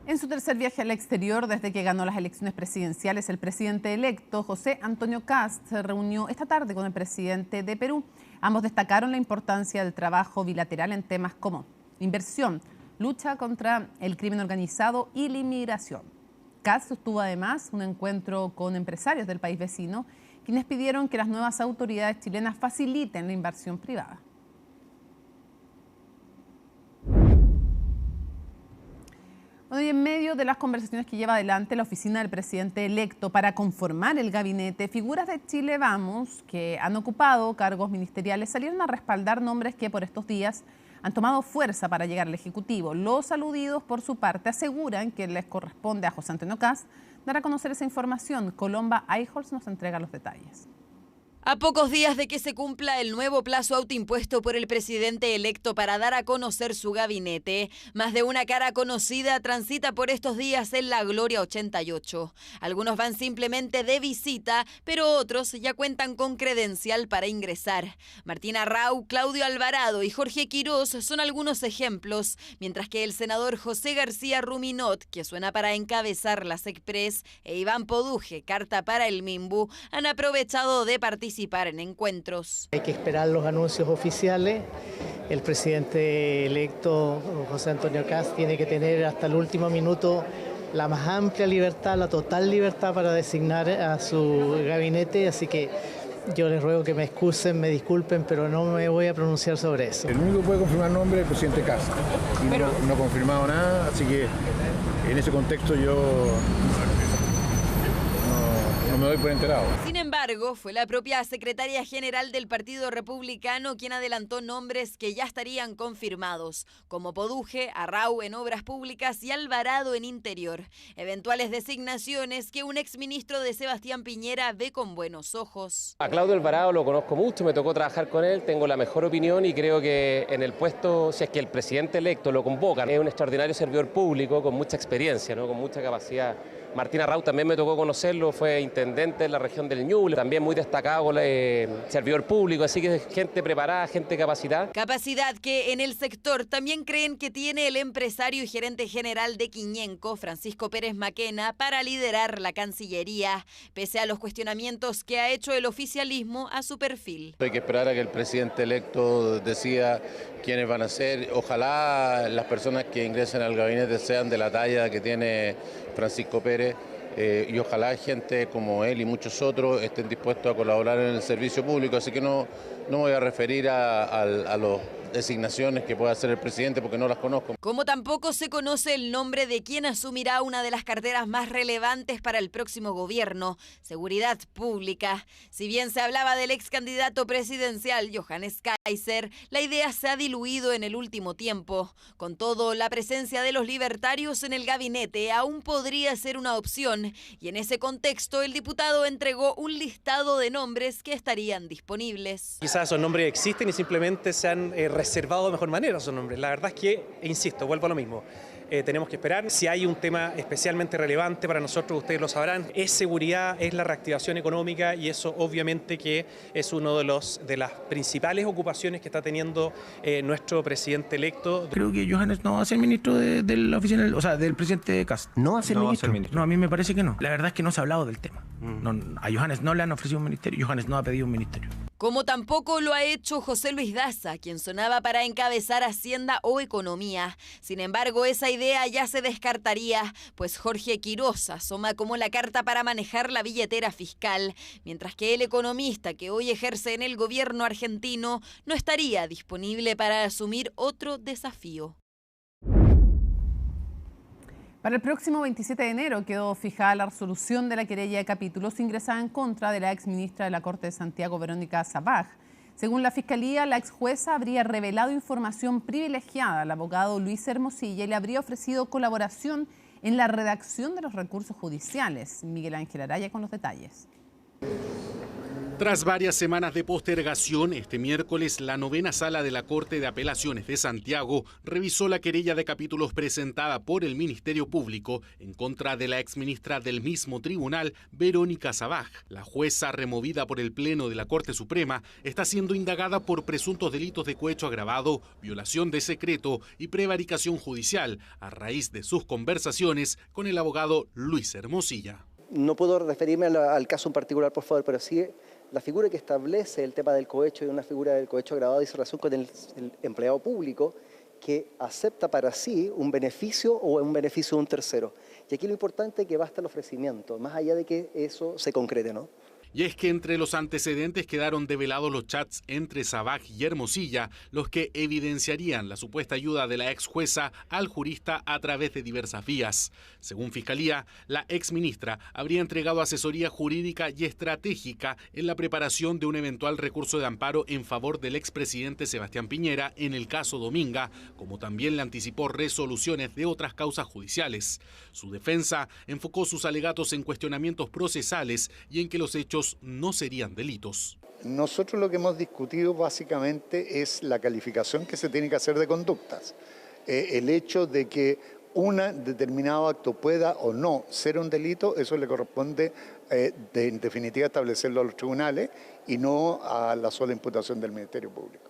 En su tercer viaje al exterior desde que ganó las elecciones presidenciales, el presidente electo, José Antonio Kast, se reunió esta tarde con el presidente de Perú. Ambos destacaron la importancia del trabajo bilateral en temas como inversión, lucha contra el crimen organizado y la inmigración. Kast sostuvo además un encuentro con empresarios del país vecino, quienes pidieron que las nuevas autoridades chilenas faciliten la inversión privada. Bueno, y en medio de las conversaciones que lleva adelante la oficina del presidente electo para conformar el gabinete, figuras de Chile Vamos, que han ocupado cargos ministeriales, salieron a respaldar nombres que por estos días han tomado fuerza para llegar al Ejecutivo. Los aludidos, por su parte, aseguran que les corresponde a José Antonio Kast dar a conocer esa información. Colomba Eichholz nos entrega los detalles. A pocos días de que se cumpla el nuevo plazo autoimpuesto por el presidente electo para dar a conocer su gabinete, más de una cara conocida transita por estos días en la Gloria 88. Algunos van simplemente de visita, pero otros ya cuentan con credencial para ingresar. Martina Rau, Claudio Alvarado y Jorge Quirós son algunos ejemplos, mientras que el senador José García Ruminot, que suena para encabezar la SECPRES, e Iván Poduje, carta para el Mimbu, han aprovechado de participar en encuentros. Hay que esperar los anuncios oficiales. El presidente electo, José Antonio Kast, tiene que tener hasta el último minuto la más amplia libertad, la total libertad para designar a su gabinete, así que yo les ruego que me excusen, me disculpen, pero no me voy a pronunciar sobre eso. El único que puede confirmar el nombre es el presidente Kast, y no ha confirmado nada, así que en ese contexto yo no me doy por enterado. Sin embargo, fue la propia secretaria general del Partido Republicano quien adelantó nombres que ya estarían confirmados, como Poduje, Arrau en Obras Públicas y Alvarado en Interior. Eventuales designaciones que un exministro de Sebastián Piñera ve con buenos ojos. A Claudio Alvarado lo conozco mucho, me tocó trabajar con él, tengo la mejor opinión y creo que en el puesto, si es que el presidente electo lo convoca, es un extraordinario servidor público con mucha experiencia, ¿no? Con mucha capacidad Martín Arrau también me tocó conocerlo, fue intendente de la región del Ñuble, también muy destacado, servidor público, así que es gente preparada, gente capacitada. Capacidad que en el sector también creen que tiene el empresario y gerente general de Quiñenco, Francisco Pérez Maquena, para liderar la Cancillería, pese a los cuestionamientos que ha hecho el oficialismo a su perfil. Hay que esperar a que el presidente electo decida quiénes van a ser. Ojalá las personas que ingresen al gabinete sean de la talla que tiene Francisco Pérez y ojalá gente como él y muchos otros estén dispuestos a colaborar en el servicio público. Así que no me voy a referir a los designaciones que pueda hacer el presidente porque no las conozco. Como tampoco se conoce el nombre de quien asumirá una de las carteras más relevantes para el próximo gobierno, Seguridad Pública. Si bien se hablaba del ex candidato presidencial Johannes Kaiser, la idea se ha diluido en el último tiempo. Con todo, la presencia de los libertarios en el gabinete aún podría ser una opción y en ese contexto el diputado entregó un listado de nombres que estarían disponibles. Quizás esos nombres existen y simplemente se han reservado de mejor manera esos nombres. La verdad es que, insisto, vuelvo a lo mismo. Tenemos que esperar. Si hay un tema especialmente relevante para nosotros, ustedes lo sabrán, es seguridad, es la reactivación económica y eso obviamente que es uno de las principales ocupaciones que está teniendo nuestro presidente electo. Creo que Johannes no va a ser ministro de la oficina, o sea, del presidente Kast. ¿No va a ser ministro? No, a mí me parece que no. La verdad es que no se ha hablado del tema. No, a Johannes no le han ofrecido un ministerio. Johannes no ha pedido un ministerio. Como tampoco lo ha hecho José Luis Daza, quien sonaba para encabezar Hacienda o Economía. Sin embargo, esa idea ya se descartaría, pues Jorge Quiroz asoma como la carta para manejar la billetera fiscal, mientras que el economista que hoy ejerce en el gobierno argentino no estaría disponible para asumir otro desafío. Para el próximo 27 de enero quedó fijada la resolución de la querella de capítulos ingresada en contra de la exministra de la Corte de Santiago, Verónica Sabaj. Según la Fiscalía, la exjueza habría revelado información privilegiada al abogado Luis Hermosilla y le habría ofrecido colaboración en la redacción de los recursos judiciales. Miguel Ángel Araya con los detalles. Tras varias semanas de postergación, este miércoles la 9ª Sala de la Corte de Apelaciones de Santiago revisó la querella de capítulos presentada por el Ministerio Público en contra de la exministra del mismo tribunal, Verónica Sabaj. La jueza, removida por el Pleno de la Corte Suprema, está siendo indagada por presuntos delitos de cohecho agravado, violación de secreto y prevaricación judicial, a raíz de sus conversaciones con el abogado Luis Hermosilla. No puedo referirme al caso en particular, por favor, pero sí la figura que establece el tema del cohecho y una figura del cohecho agravado dice relación con el empleado público que acepta para sí un beneficio o un beneficio de un tercero. Y aquí lo importante es que basta el ofrecimiento, más allá de que eso se concrete, ¿no? Y es que entre los antecedentes quedaron develados los chats entre Sabaj y Hermosilla, los que evidenciarían la supuesta ayuda de la ex jueza al jurista a través de diversas vías. Según Fiscalía, la ex ministra habría entregado asesoría jurídica y estratégica en la preparación de un eventual recurso de amparo en favor del expresidente Sebastián Piñera en el caso Dominga, como también le anticipó resoluciones de otras causas judiciales. Su defensa enfocó sus alegatos en cuestionamientos procesales y en que los hechos no serían delitos. Nosotros lo que hemos discutido básicamente es la calificación que se tiene que hacer de conductas. El hecho de que un determinado acto pueda o no ser un delito, eso le corresponde en definitiva establecerlo a los tribunales y no a la sola imputación del Ministerio Público.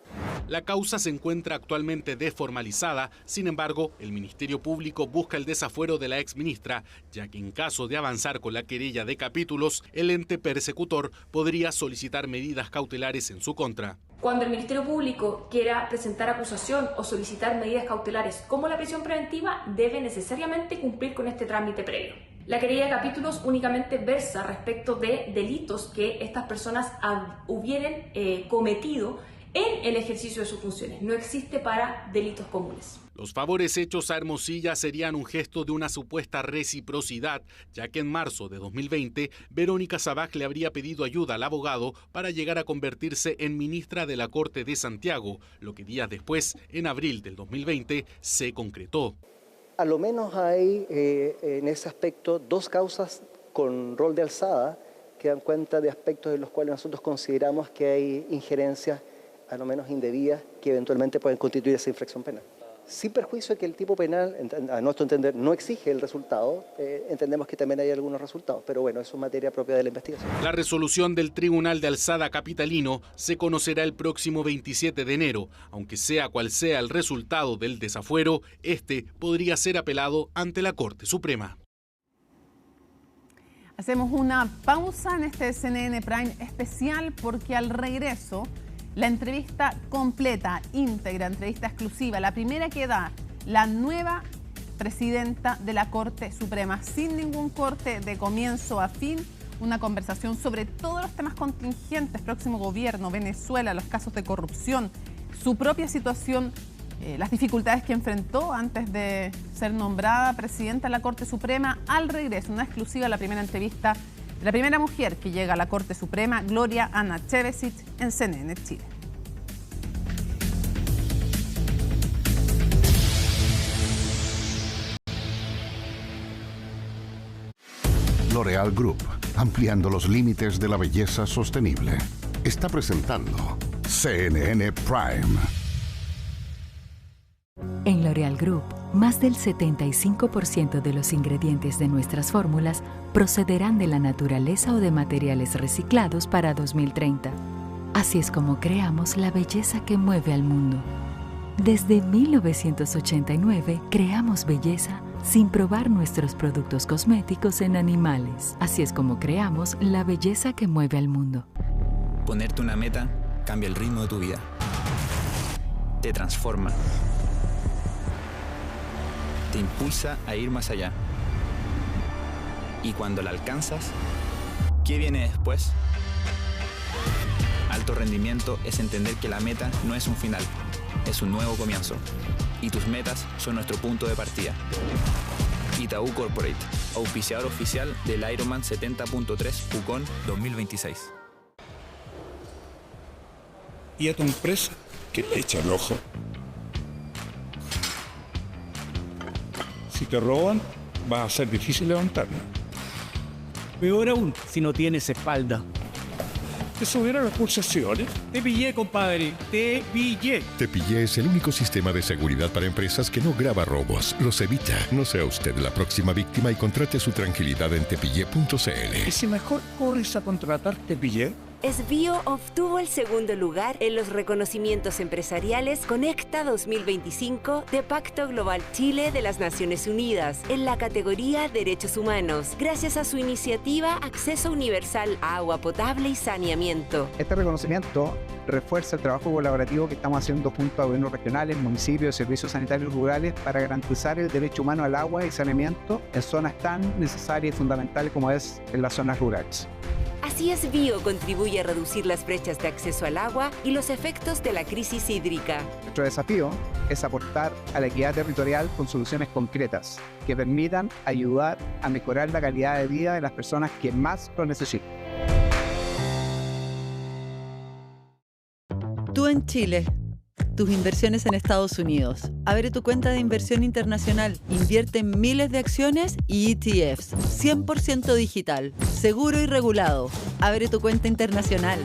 La causa se encuentra actualmente desformalizada, sin embargo, el Ministerio Público busca el desafuero de la exministra, ya que en caso de avanzar con la querella de capítulos, el ente persecutor podría solicitar medidas cautelares en su contra. Cuando el Ministerio Público quiera presentar acusación o solicitar medidas cautelares como la prisión preventiva, debe necesariamente cumplir con este trámite previo. La querella de capítulos únicamente versa respecto de delitos que estas personas hubieran cometido en el ejercicio de sus funciones. No existe para delitos comunes. Los favores hechos a Hermosilla serían un gesto de una supuesta reciprocidad, ya que en marzo de 2020, Verónica Sabaj le habría pedido ayuda al abogado para llegar a convertirse en ministra de la Corte de Santiago, lo que días después, en abril del 2020, se concretó. A lo menos hay en ese aspecto dos causas con rol de alzada que dan cuenta de aspectos en los cuales nosotros consideramos que hay injerencias, a lo menos indebidas, que eventualmente pueden constituir esa infracción penal. sin perjuicio de que el tipo penal, a nuestro entender, no exige el resultado, entendemos que también hay algunos resultados, pero bueno, eso es materia propia de la investigación. La resolución del Tribunal de Alzada Capitalino se conocerá el próximo 27 de enero. Aunque sea cual sea el resultado del desafuero, este podría ser apelado ante la Corte Suprema. Hacemos una pausa en este CNN Prime especial porque al regreso la entrevista completa, íntegra, entrevista exclusiva, la primera que da la nueva presidenta de la Corte Suprema, sin ningún corte de comienzo a fin, una conversación sobre todos los temas contingentes, próximo gobierno, Venezuela, los casos de corrupción, su propia situación, las dificultades que enfrentó antes de ser nombrada presidenta de la Corte Suprema. Al regreso, una exclusiva, la primera entrevista de la primera mujer que llega a la Corte Suprema, Gloria Ana-Chevesic, en CNN Chile. L'Oréal Group, ampliando los límites de la belleza sostenible, está presentando CNN Prime. En L'Oréal Group, más del 75% de los ingredientes de nuestras fórmulas procederán de la naturaleza o de materiales reciclados para 2030. Así es como creamos la belleza que mueve al mundo. Desde 1989 creamos belleza sin probar nuestros productos cosméticos en animales. Así es como creamos la belleza que mueve al mundo. Ponerte una meta cambia el ritmo de tu vida. Te transforma. Te impulsa a ir más allá. Y cuando la alcanzas, ¿qué viene después? Alto rendimiento es entender que la meta no es un final, es un nuevo comienzo. Y tus metas son nuestro punto de partida. Itaú Corporate, auspiciador oficial del Ironman 70.3 Pucón 2026. ¿Y a tu empresa qué te echa el ojo? Si te roban, va a ser difícil levantarlo. Peor aún, si no tienes espalda. ¿Te subieron las pulsaciones? Te pillé, compadre. Te pillé. Te pillé es el único sistema de seguridad para empresas que no graba robos, los evita. No sea usted la próxima víctima y contrate su tranquilidad en tepillé.cl. ¿Y si mejor corres a contratar Te pillé? Esbio obtuvo el segundo lugar en los reconocimientos empresariales Conecta 2025 de Pacto Global Chile de las Naciones Unidas en la categoría Derechos Humanos, gracias a su iniciativa Acceso Universal a Agua Potable y Saneamiento. Este reconocimiento refuerza el trabajo colaborativo que estamos haciendo junto a gobiernos regionales, municipios y servicios sanitarios rurales para garantizar el derecho humano al agua y saneamiento en zonas tan necesarias y fundamentales como es en las zonas rurales. Así Esbio contribuye a reducir las brechas de acceso al agua y los efectos de la crisis hídrica. Nuestro desafío es aportar a la equidad territorial con soluciones concretas que permitan ayudar a mejorar la calidad de vida de las personas que más lo necesitan. Tú en Chile, tus inversiones en Estados Unidos. Abre tu cuenta de inversión internacional, invierte en miles de acciones y ETFs, 100% digital, seguro y regulado. Abre tu cuenta internacional.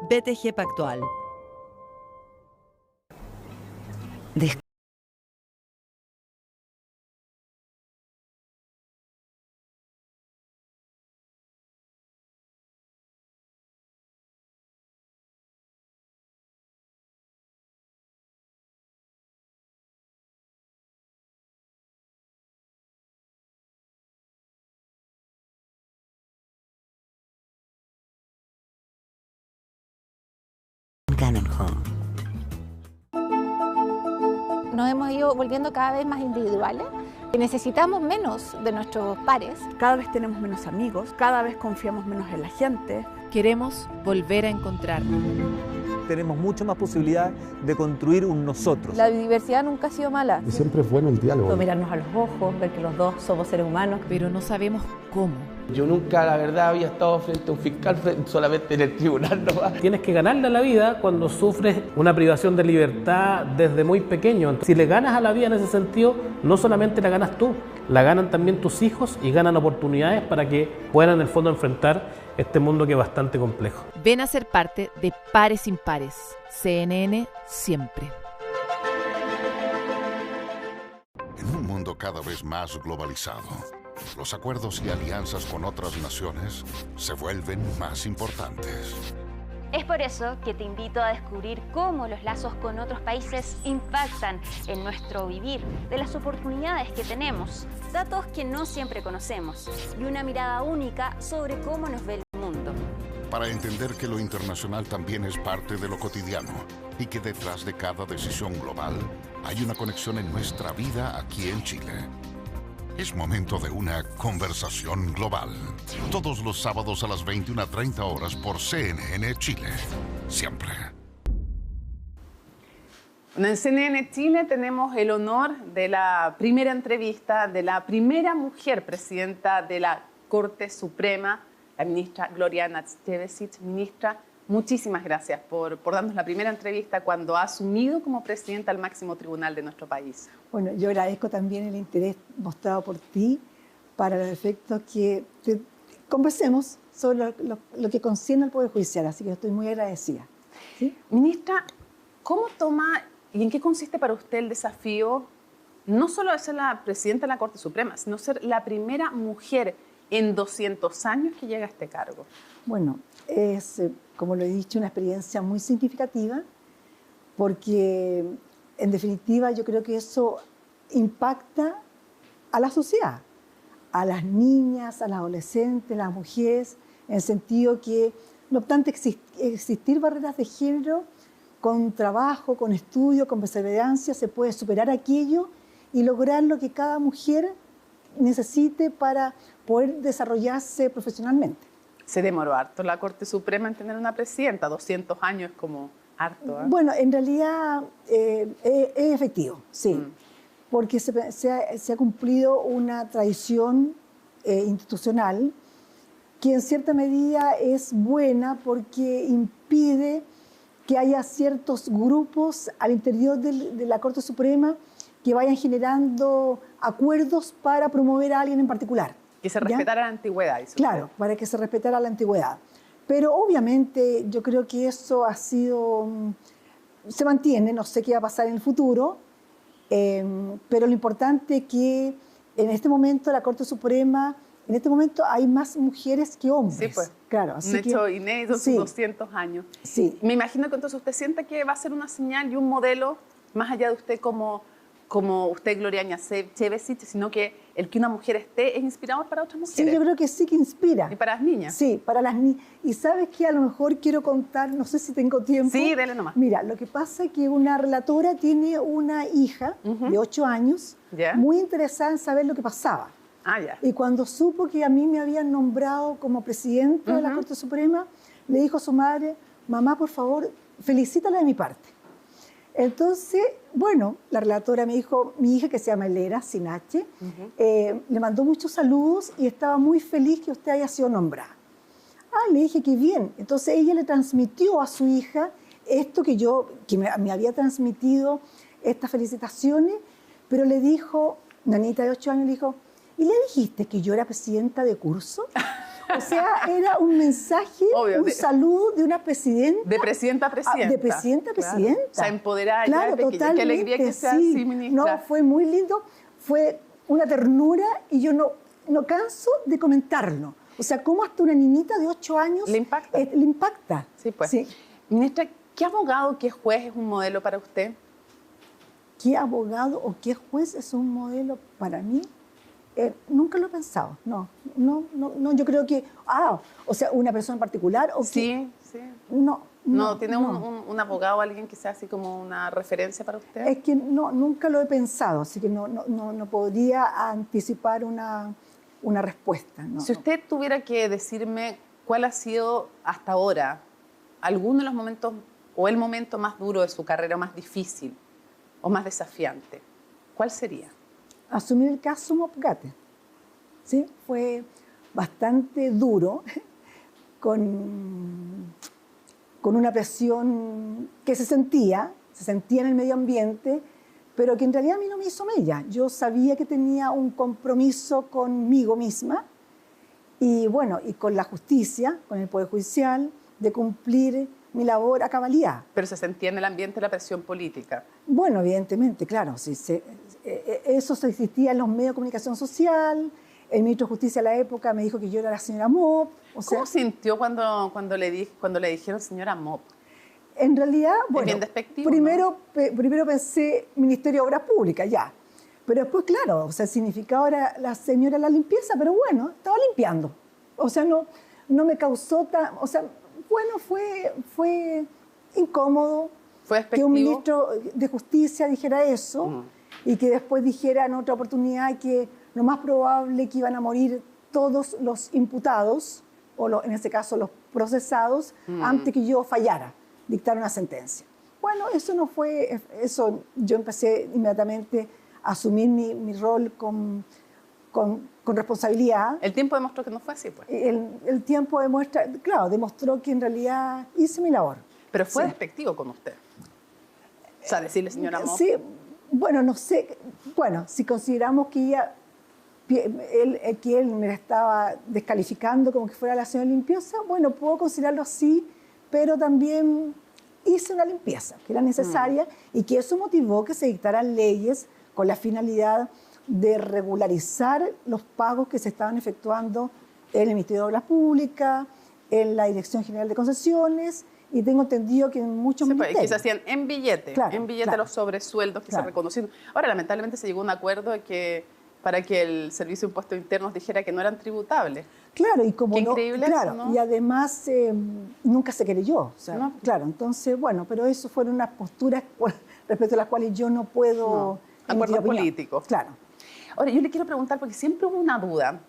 BTG Pactual. Cannon Home. Nos hemos ido volviendo cada vez más individuales. Necesitamos menos de nuestros pares. Cada vez tenemos menos amigos, cada vez confiamos menos en la gente. Queremos volver a encontrarnos. Tenemos mucho más posibilidad de construir un nosotros. La diversidad nunca ha sido mala. Y siempre es bueno el diálogo. Mirarnos a los ojos, ver que los dos somos seres humanos. Pero no sabemos cómo. Yo nunca, la verdad, había estado frente a un fiscal, solamente en el tribunal nomás. Tienes que ganarle a la vida cuando sufres una privación de libertad desde muy pequeño. Si le ganas a la vida en ese sentido, no solamente la ganas tú, la ganan también tus hijos y ganan oportunidades para que puedan en el fondo enfrentar este mundo que es bastante complejo. Ven a ser parte de Pares Impares. CNN siempre. mundo cada vez más globalizado. Los acuerdos y alianzas con otras naciones se vuelven más importantes. Es por eso que te invito a descubrir cómo los lazos con otros países impactan en nuestro vivir, de las oportunidades que tenemos, datos que no siempre conocemos y una mirada única sobre cómo nos ve el mundo. Para entender que lo internacional también es parte de lo cotidiano y que detrás de cada decisión global hay una conexión en nuestra vida aquí en Chile. Es momento de una conversación global. Todos los sábados a las 21:30 horas por CNN Chile. Siempre. En CNN Chile tenemos el honor de la primera entrevista de la primera mujer presidenta de la Corte Suprema, la ministra Gloria Cevesic. Ministra, muchísimas gracias por darnos la primera entrevista cuando ha asumido como presidenta al máximo tribunal de nuestro país. Bueno, yo agradezco también el interés mostrado por ti para los efectos que conversemos sobre lo que concierne al Poder Judicial, así que estoy muy agradecida. ¿Sí? Ministra, ¿cómo toma y en qué consiste para usted el desafío no solo de ser la presidenta de la Corte Suprema, sino ser la primera mujer en 200 años que llega a este cargo? Bueno, es, como lo he dicho, una experiencia muy significativa porque, en definitiva, yo creo que eso impacta a la sociedad, a las niñas, a las adolescentes, a las mujeres, en el sentido que, no obstante existir barreras de género, con trabajo, con estudio, con perseverancia, se puede superar aquello y lograr lo que cada mujer necesite para poder desarrollarse profesionalmente. Se demoró harto la Corte Suprema en tener una presidenta, 200 años es como harto. Bueno, en realidad es efectivo, sí, porque se ha cumplido una tradición institucional que en cierta medida es buena porque impide que haya ciertos grupos al interior de la Corte Suprema que vayan generando acuerdos para promover a alguien en particular. Que se respetara la antigüedad. Claro, para que se respetara la antigüedad. Pero obviamente yo creo que eso ha sido, se mantiene, no sé qué va a pasar en el futuro, pero lo importante es que en este momento la Corte Suprema, en este momento hay más mujeres que hombres. Sí, pues. Claro, así un hecho inédito, sí. 200 años. Sí. Me imagino que entonces usted siente que va a ser una señal y un modelo, más allá de usted como usted, Gloria Cevesic, sino que el que una mujer esté es inspirador para otras mujeres. Sí, yo creo que sí que inspira. ¿Y para las niñas? Sí, para las niñas. Y sabes que a lo mejor quiero contar, no sé si tengo tiempo. Sí, dele nomás. Mira, lo que pasa es que una relatora tiene una hija de 8 años, muy interesada en saber lo que pasaba. Ah, ya. Y cuando supo que a mí me habían nombrado como presidenta de la Corte Suprema, le dijo a su madre: mamá, por favor, felicítala de mi parte. Entonces, bueno, la relatora me dijo, mi hija que se llama Elera, sin H, le mandó muchos saludos y estaba muy feliz que usted haya sido nombrada. Ah, le dije, qué bien. Entonces ella le transmitió a su hija esto que me había transmitido, estas felicitaciones, pero le dijo, una niñita de 8 años, le dijo, ¿y le dijiste que yo era presidenta de curso? O sea, era un mensaje, un saludo de una presidenta. De presidenta a presidenta. De presidenta a presidenta. Claro. O sea, empoderada. Claro, ya, totalmente. Qué alegría que sea sí. así, ministra. No, fue muy lindo, fue una ternura y yo no canso de comentarlo. O sea, cómo hasta una niñita de 8 años... Le impacta. Le impacta. Sí, pues. Sí. Ministra, ¿qué abogado, qué juez es un modelo para usted? ¿Qué abogado o qué juez es un modelo para mí? Nunca lo he pensado, no, yo creo que, o sea, una persona en particular o sí. No, ¿tiene un abogado, alguien que sea así como una referencia para usted? Es que nunca lo he pensado, así que no podría anticipar una respuesta. No, si usted tuviera que decirme cuál ha sido hasta ahora alguno de los momentos o el momento más duro de su carrera, más difícil o más desafiante, ¿cuál sería? Asumir el caso Mopgate, ¿sí? Fue bastante duro, con una presión que se sentía en el medio ambiente, pero que en realidad a mí no me hizo mella. Yo sabía que tenía un compromiso conmigo misma y bueno, y con la justicia, con el Poder Judicial, de cumplir mi labor a cabalidad. Pero se sentía en el ambiente la presión política. Bueno, evidentemente, claro, sí, eso se existía en los medios de comunicación social. El ministro de Justicia de la época me dijo que yo era la señora Mop. ¿Cómo sintió cuando le dijeron señora Mop? En realidad, bueno, bien despectivo, primero pensé Ministerio de Obras Públicas, ya. Pero después, claro, o sea, el significado era la señora de la limpieza, pero bueno, estaba limpiando. O sea, no me causó o sea, bueno, fue incómodo. ¿Fue despectivo? Que un ministro de Justicia dijera eso y que después dijera en otra oportunidad que lo más probable que iban a morir todos los imputados, o en este caso los procesados, antes que yo fallara, dictar una sentencia. Bueno, eso no fue, eso yo empecé inmediatamente a asumir mi rol con responsabilidad. El tiempo demostró que no fue así, pues. El tiempo demostró que en realidad hice mi labor. Pero fue despectivo con usted. O sea, decirle señora Mop. Sí, bueno, no sé. Bueno, si consideramos que él me la estaba descalificando como que fuera la señora limpieza, bueno, puedo considerarlo así, pero también hice una limpieza que era necesaria y que eso motivó que se dictaran leyes con la finalidad de regularizar los pagos que se estaban efectuando en el Ministerio de Obras Públicas, en la Dirección General de Concesiones, y tengo entendido que en muchos ministerios. Que se hacían en billete, los sobresueldos que se reconocieron. Ahora, lamentablemente se llegó a un acuerdo para que el Servicio de Impuestos Internos dijera que no eran tributables. Claro, y como Qué increíble eso, ¿no? Y además nunca se querelló. O sea, no. Claro, entonces, bueno, pero eso fueron unas posturas respecto a las cuales yo no puedo... Acuerdos políticos. Claro. Ahora, yo le quiero preguntar, porque siempre hubo una duda,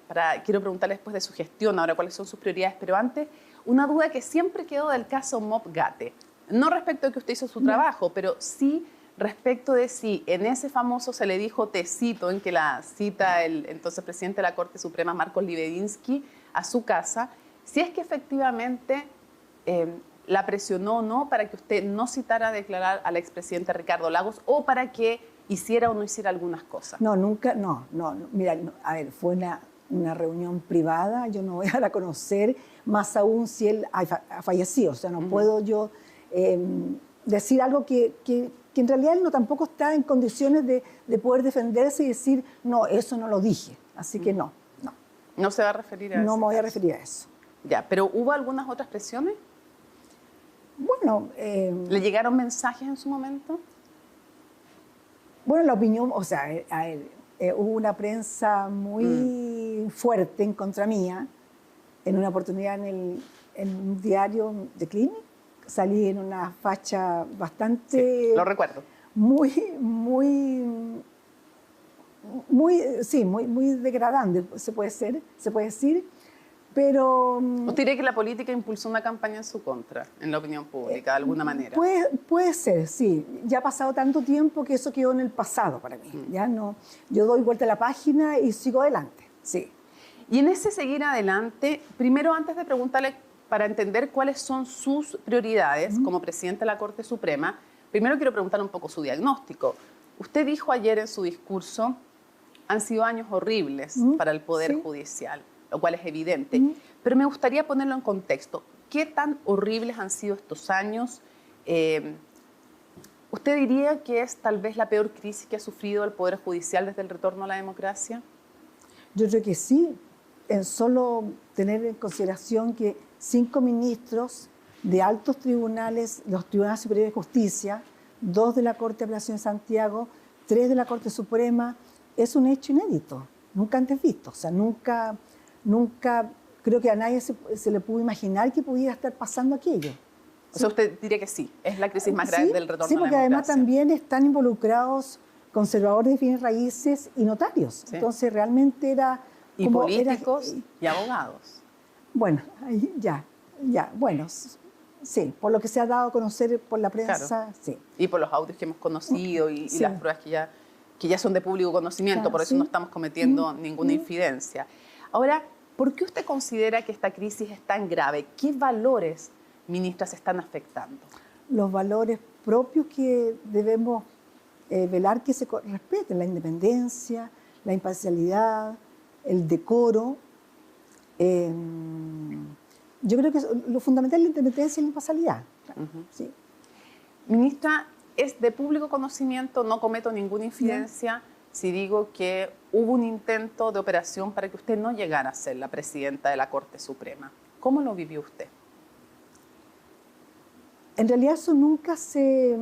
quiero preguntarle después de su gestión, ahora cuáles son sus prioridades, pero antes, una duda que siempre quedó del caso Mop-Gate. No respecto de que usted hizo su trabajo, pero sí respecto de si en ese famoso se le dijo tecito en que la cita el entonces presidente de la Corte Suprema, Marcos Libedinsky, a su casa, si es que efectivamente la presionó o no para que usted no citara a declarar al expresidente Ricardo Lagos o para que hiciera o no hiciera algunas cosas. No, nunca, no. Mira, a ver, fue una reunión privada, yo no voy a dar a conocer, más aún si él ha fallecido. O sea, no puedo yo decir algo que en realidad él tampoco está en condiciones de poder defenderse y decir, no, eso no lo dije. Así que no. ¿No se va a referir a eso? No me voy a referir a eso. Ya, pero ¿hubo algunas otras presiones? Bueno... ¿Le llegaron mensajes en su momento? Bueno, la opinión, o sea, hubo una prensa muy fuerte en contra mía. En una oportunidad en un diario de Clinic, salí en una facha bastante... Sí, lo recuerdo. Muy degradante, se puede decir. Pero... ¿Usted diría que la política impulsó una campaña en su contra, en la opinión pública, de alguna manera? Puede ser, sí. Ya ha pasado tanto tiempo que eso quedó en el pasado para mí. Ya no, yo doy vuelta a la página y sigo adelante, sí. Y en ese seguir adelante, primero antes de preguntarle para entender cuáles son sus prioridades como presidente de la Corte Suprema, primero quiero preguntarle un poco su diagnóstico. Usted dijo ayer en su discurso, han sido años horribles para el Poder Judicial, lo cual es evidente. Pero me gustaría ponerlo en contexto. ¿Qué tan horribles han sido estos años? ¿Usted diría que es tal vez la peor crisis que ha sufrido el Poder Judicial desde el retorno a la democracia? Yo creo que sí. En solo tener en consideración que 5 ministros de altos tribunales, los tribunales superiores de justicia, 2 de la Corte de Apelación de Santiago, 3 de la Corte Suprema, es un hecho inédito, nunca antes visto. O sea, nunca creo que a nadie se le pudo imaginar que pudiera estar pasando aquello. O sea, usted diría que sí, es la crisis más grave del retorno a la democracia. Sí, porque además también están involucrados conservadores de bienes raíces y notarios. Sí. Entonces realmente era... Y políticos y abogados. Bueno, ya, bueno, sí, por lo que se ha dado a conocer por la prensa, claro. Sí. Y por los audios que hemos conocido y las pruebas que ya son de público conocimiento, claro, por eso no estamos cometiendo ninguna infidencia. Ahora, ¿por qué usted considera que esta crisis es tan grave? ¿Qué valores, ministra, se están afectando? Los valores propios que debemos velar que se respeten, la independencia, la imparcialidad, el decoro. Yo creo que lo fundamental es la independencia y la imparcialidad. Claro, sí. Ministra, es de público conocimiento, no cometo ninguna infidencia, si digo que hubo un intento de operación para que usted no llegara a ser la presidenta de la Corte Suprema? ¿Cómo lo vivió usted? En realidad eso nunca se...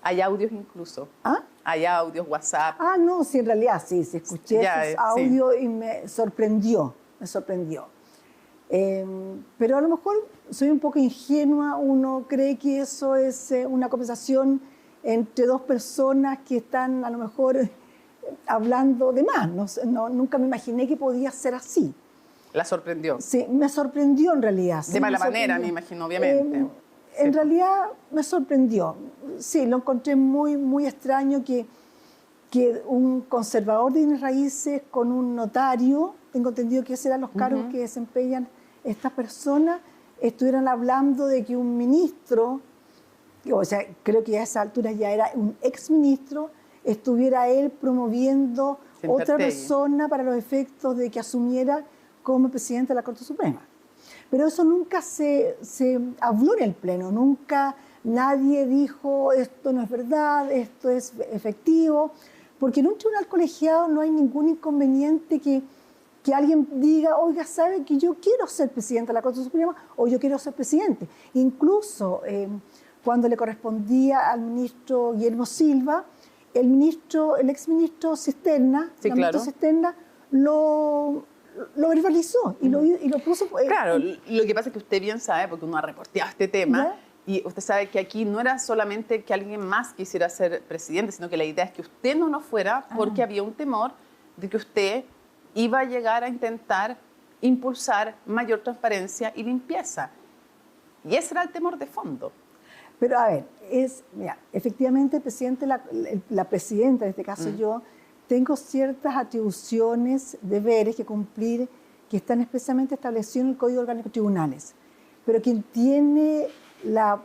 Hay audios incluso. ¿Ah? Hay audios, WhatsApp. Ah, no, sí, en realidad sí, escuché esos audios y me sorprendió, pero a lo mejor soy un poco ingenua, uno cree que eso es una conversación entre dos personas que están a lo mejor hablando de más. Nunca me imaginé que podía ser así. ¿La sorprendió? Sí, me sorprendió en realidad. De mala manera, me imagino, obviamente. En realidad me sorprendió. Sí, lo encontré muy, muy extraño que un conservador de bienes raíces con un notario, tengo entendido que esos eran los cargos que desempeñan estas personas, estuvieran hablando de que un ministro, o sea, creo que a esa altura ya era un exministro, estuviera él promoviendo otra persona para los efectos de que asumiera como presidente de la Corte Suprema. Pero eso nunca se habló en el Pleno, nunca nadie dijo esto no es verdad, esto es efectivo, porque en un tribunal colegiado no hay ningún inconveniente que alguien diga, oiga, ¿sabe que yo quiero ser presidente de la Corte Suprema o yo quiero ser presidente? Incluso cuando le correspondía al ministro Guillermo Silva, el exministro Cisterna, Cisterna lo verbalizó y lo puso... Claro, lo que pasa es que usted bien sabe, porque uno ha reporteado este tema, y usted sabe que aquí no era solamente que alguien más quisiera ser presidente, sino que la idea es que usted no lo fuera porque había un temor de que usted iba a llegar a intentar impulsar mayor transparencia y limpieza. Y ese era el temor de fondo. Pero a ver, mira, efectivamente el presidente, la presidenta, en este caso yo, tengo ciertas atribuciones, deberes que cumplir, que están especialmente establecidos en el Código Orgánico de Tribunales. Pero quien tiene la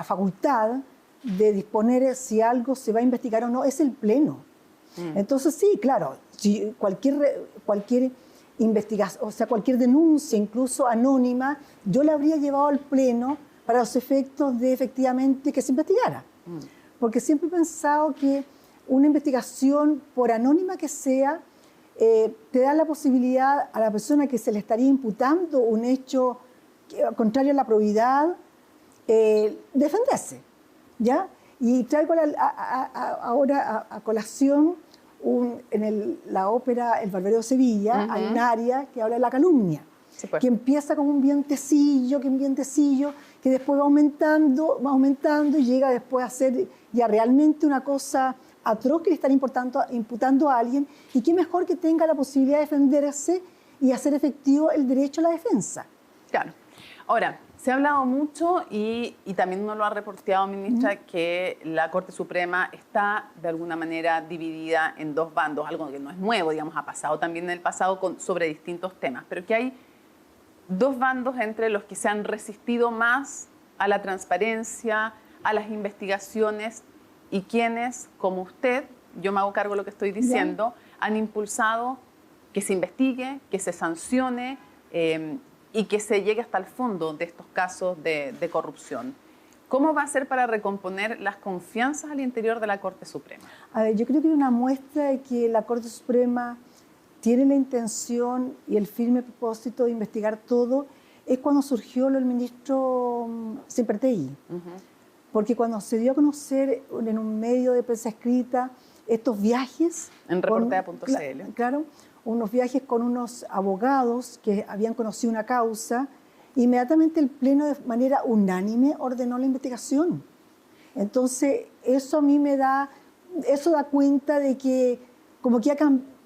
facultad de disponer si algo se va a investigar o no es el Pleno. Entonces sí, claro, si cualquier investigación, o sea, cualquier denuncia, incluso anónima, yo la habría llevado al Pleno para los efectos de efectivamente que se investigara. Porque siempre he pensado que una investigación, por anónima que sea, te da la posibilidad a la persona que se le estaría imputando un hecho contrario a la probidad, defenderse, ¿ya? Y traigo ahora a colación en la ópera El Barbero de Sevilla, hay un área que habla de la calumnia, que empieza con un vientecillo, que después va aumentando y llega después a ser ya realmente una cosa atroz que le están imputando a alguien, y qué mejor que tenga la posibilidad de defenderse y hacer efectivo el derecho a la defensa. Claro. Ahora, se ha hablado mucho y también nos lo ha reporteado, ministra, que la Corte Suprema está de alguna manera dividida en dos bandos, algo que no es nuevo, digamos, ha pasado también en el pasado sobre distintos temas, pero que hay dos bandos entre los que se han resistido más a la transparencia, a las investigaciones, y quienes, como usted, yo me hago cargo de lo que estoy diciendo, han impulsado que se investigue, que se sancione y que se llegue hasta el fondo de estos casos de corrupción. ¿Cómo va a ser para recomponer las confianzas al interior de la Corte Suprema? A ver, yo creo que una muestra de que la Corte Suprema tiene la intención y el firme propósito de investigar todo es cuando surgió el ministro Sempertegui. Porque cuando se dio a conocer en un medio de prensa escrita estos viajes... En reportea.cl. Claro, unos viajes con unos abogados que habían conocido una causa, inmediatamente el Pleno de manera unánime ordenó la investigación. Entonces, eso a mí da cuenta de que como que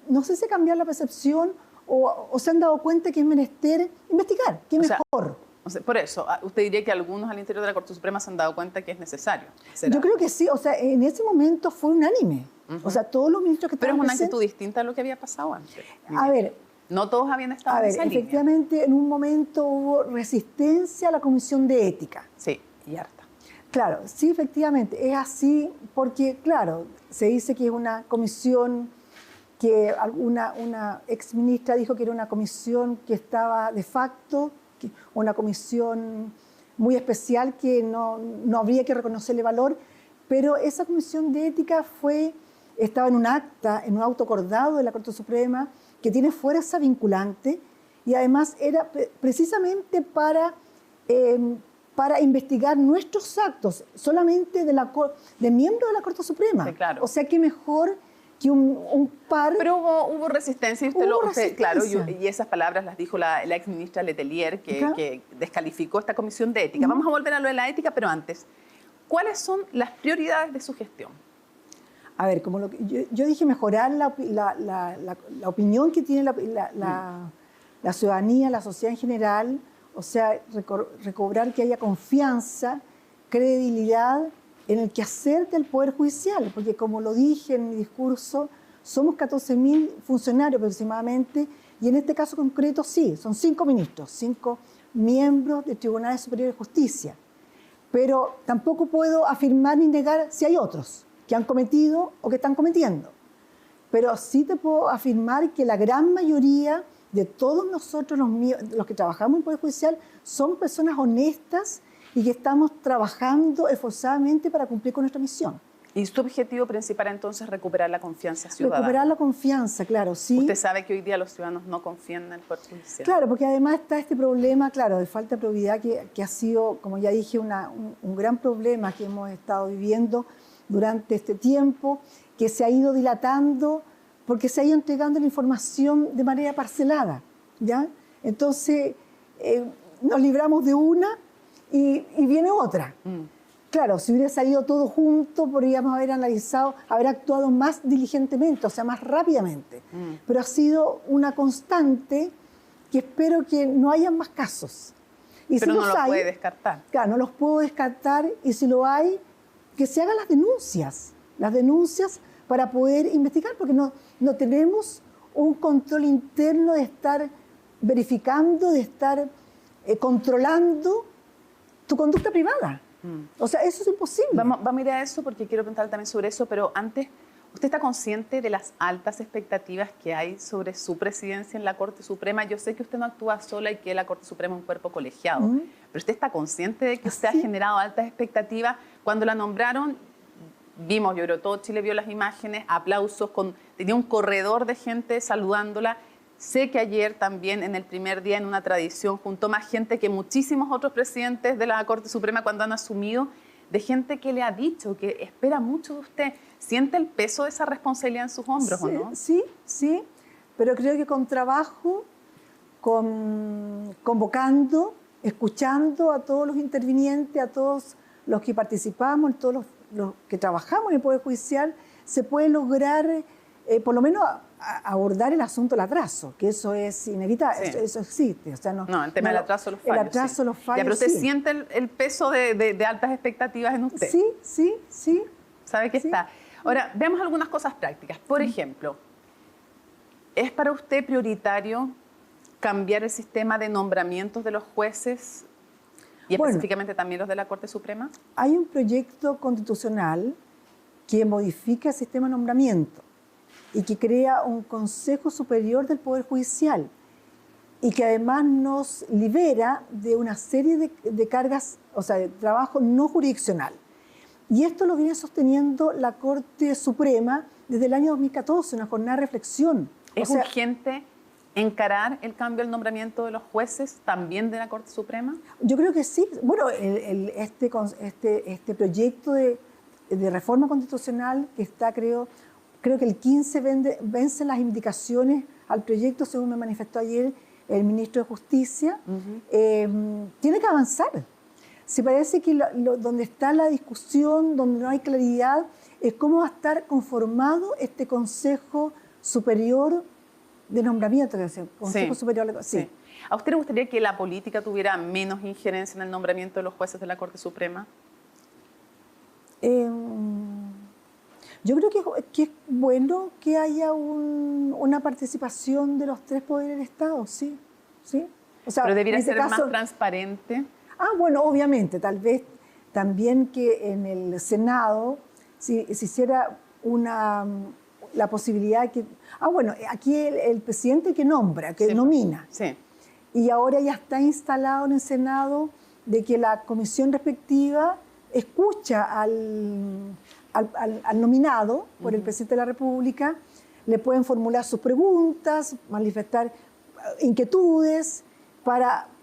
no sé si ha cambiado la percepción o se han dado cuenta que es menester investigar, que es mejor. Por eso, ¿usted diría que algunos al interior de la Corte Suprema se han dado cuenta que es necesario? Yo creo que sí, o sea, en ese momento fue unánime. O sea, todos los ministros que estaban presentes... Pero es una actitud distinta a lo que había pasado antes. A ver... No todos habían estado en esa línea. Efectivamente, en un momento hubo resistencia a la Comisión de Ética. Sí, y harta. Claro, sí, efectivamente, es así porque, claro, se dice que es una comisión que una exministra dijo que era una comisión que estaba de facto, una comisión muy especial que no habría que reconocerle valor, pero esa comisión de ética fue estaba en un acta, en un auto acordado de la Corte Suprema, que tiene fuerza vinculante, y además era precisamente para investigar nuestros actos, solamente de miembros de la Corte Suprema. Sí, claro. O sea, que mejor que un par... Pero hubo resistencia, y claro, y esas palabras las dijo la ex ministra Letelier, que descalificó esta comisión de ética. Vamos a volver a lo de la ética, pero antes, ¿cuáles son las prioridades de su gestión? A ver, como yo dije, mejorar la opinión que tiene la ciudadanía, la sociedad en general, o sea, recobrar que haya confianza, credibilidad en el quehacer del Poder Judicial, porque como lo dije en mi discurso, somos 14.000 funcionarios aproximadamente, y en este caso concreto sí, son 5 ministros, 5 miembros del Tribunal Superior de Justicia. Pero tampoco puedo afirmar ni negar si hay otros que han cometido o que están cometiendo. Pero sí te puedo afirmar que la gran mayoría de todos nosotros, los que trabajamos en el Poder Judicial, son personas honestas y que estamos trabajando esforzadamente para cumplir con nuestra misión. ¿Y su objetivo principal entonces es recuperar la confianza ciudadana? Recuperar la confianza, claro, sí. Usted sabe que hoy día los ciudadanos no confían en el Poder Judicial. Claro, porque además está este problema, claro, de falta de probidad que ha sido, como ya dije, un gran problema que hemos estado viviendo durante este tiempo, que se ha ido dilatando porque se ha ido entregando la información de manera parcelada, ¿ya? Entonces, nos libramos de una y viene otra. Claro, si hubiera salido todo junto, podríamos haber analizado, haber actuado más diligentemente, o sea, más rápidamente. Pero ha sido una constante que espero que no haya más casos. Y pero si no lo puede descartar. Claro, no los puedo descartar, y si lo hay, que se hagan las denuncias para poder investigar, porque no tenemos un control interno de estar verificando, de estar controlando tu conducta privada. O sea, eso es imposible. Vamos a ir a eso porque quiero preguntar también sobre eso, pero antes, ¿usted está consciente de las altas expectativas que hay sobre su presidencia en la Corte Suprema? Yo sé que usted no actúa sola y que la Corte Suprema es un cuerpo colegiado, pero ¿usted está consciente de que usted ha generado altas expectativas? Cuando la nombraron, vimos, yo creo, todo Chile vio las imágenes, aplausos, tenía un corredor de gente saludándola. Sé que ayer también, en el primer día, en una tradición, juntó más gente que muchísimos otros presidentes de la Corte Suprema cuando han asumido, de gente que le ha dicho que espera mucho de usted. ¿Siente el peso de esa responsabilidad en sus hombros o no? Sí, pero creo que con trabajo, convocando, escuchando a todos los intervinientes, a todos los que participamos, todos los que trabajamos en el Poder Judicial, se puede lograr, por lo menos, abordar el asunto del atraso, que eso es inevitable, eso existe. O sea, no, el tema del atraso, los fallos. El atraso, los fallos, pero usted siente el peso de altas expectativas en usted. Sí. ¿Sabe que está? Ahora, veamos algunas cosas prácticas. Por ejemplo, ¿es para usted prioritario cambiar el sistema de nombramientos de los jueces y específicamente también los de la Corte Suprema? Hay un proyecto constitucional que modifica el sistema de nombramiento y que crea un Consejo Superior del Poder Judicial y que además nos libera de una serie de cargas, o sea, de trabajo no jurisdiccional. Y esto lo viene sosteniendo la Corte Suprema desde el año 2014, una jornada de reflexión. ¿Es urgente encarar el cambio del nombramiento de los jueces también de la Corte Suprema? Yo creo que sí. Bueno, este proyecto de reforma constitucional que está, creo que el 15 vence las indicaciones al proyecto, según me manifestó ayer el ministro de Justicia. Tiene que avanzar. Se parece que donde está la discusión, donde no hay claridad, es cómo va a estar conformado este Consejo Superior de Nombramiento. Consejo Superior de... Sí. ¿A usted le gustaría que la política tuviera menos injerencia en el nombramiento de los jueces de la Corte Suprema? Yo creo que es bueno que haya una participación de los tres poderes del Estado, sí. O sea, pero debería ser más transparente. Bueno, obviamente, tal vez también que en el Senado si hiciera la posibilidad que... bueno, aquí el presidente que nombra, que nomina. Sí. Y ahora ya está instalado en el Senado de que la comisión respectiva escucha al al nominado por el presidente de la República, le pueden formular sus preguntas, manifestar inquietudes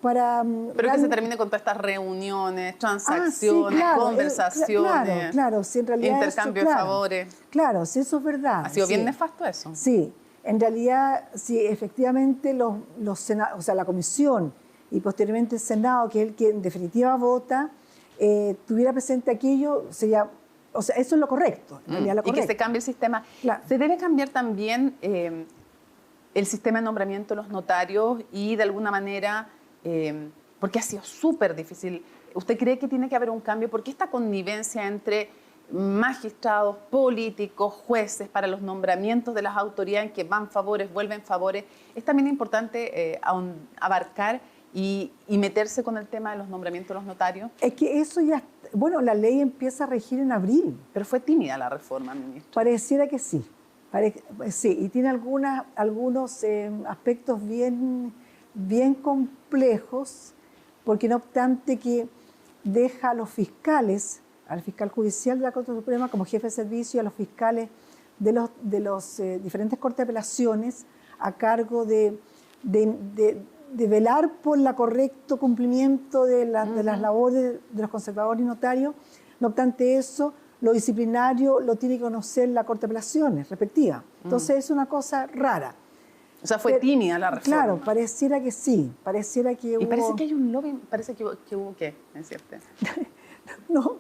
Pero que se termine con todas estas reuniones, transacciones, conversaciones, claro, si en realidad intercambio de favores. Claro, si eso es verdad. Ha sido bien nefasto eso. Sí, en realidad, si efectivamente la comisión y posteriormente el Senado, que es el que en definitiva vota, tuviera presente aquello, sería, eso es lo correcto, en realidad lo correcto. Y que se cambie el sistema. Claro. Se debe cambiar también el sistema de nombramiento de los notarios y de alguna manera, porque ha sido súper difícil. ¿Usted cree que tiene que haber un cambio? Porque esta connivencia entre magistrados, políticos, jueces para los nombramientos de las autoridades que van favores, vuelven favores, es también importante abarcar y meterse con el tema de los nombramientos de los notarios? Es que eso ya, bueno, la ley empieza a regir en abril. Pero fue tímida la reforma, ministro. Pareciera que sí. Sí, y tiene algunos aspectos bien complejos, porque no obstante que deja a los fiscales, al fiscal judicial de la Corte Suprema como jefe de servicio y a los fiscales de los diferentes cortes de apelaciones a cargo de velar por el correcto cumplimiento de las labores de los conservadores y notarios. No obstante eso, lo disciplinario lo tiene que conocer la Corte de Apelaciones respectiva. Entonces es una cosa rara. O sea, fue tímida la reforma. Claro, pareciera que sí. Pareciera que y parece que hay un lobby, parece que hubo ¿qué? ¿Es cierto? No.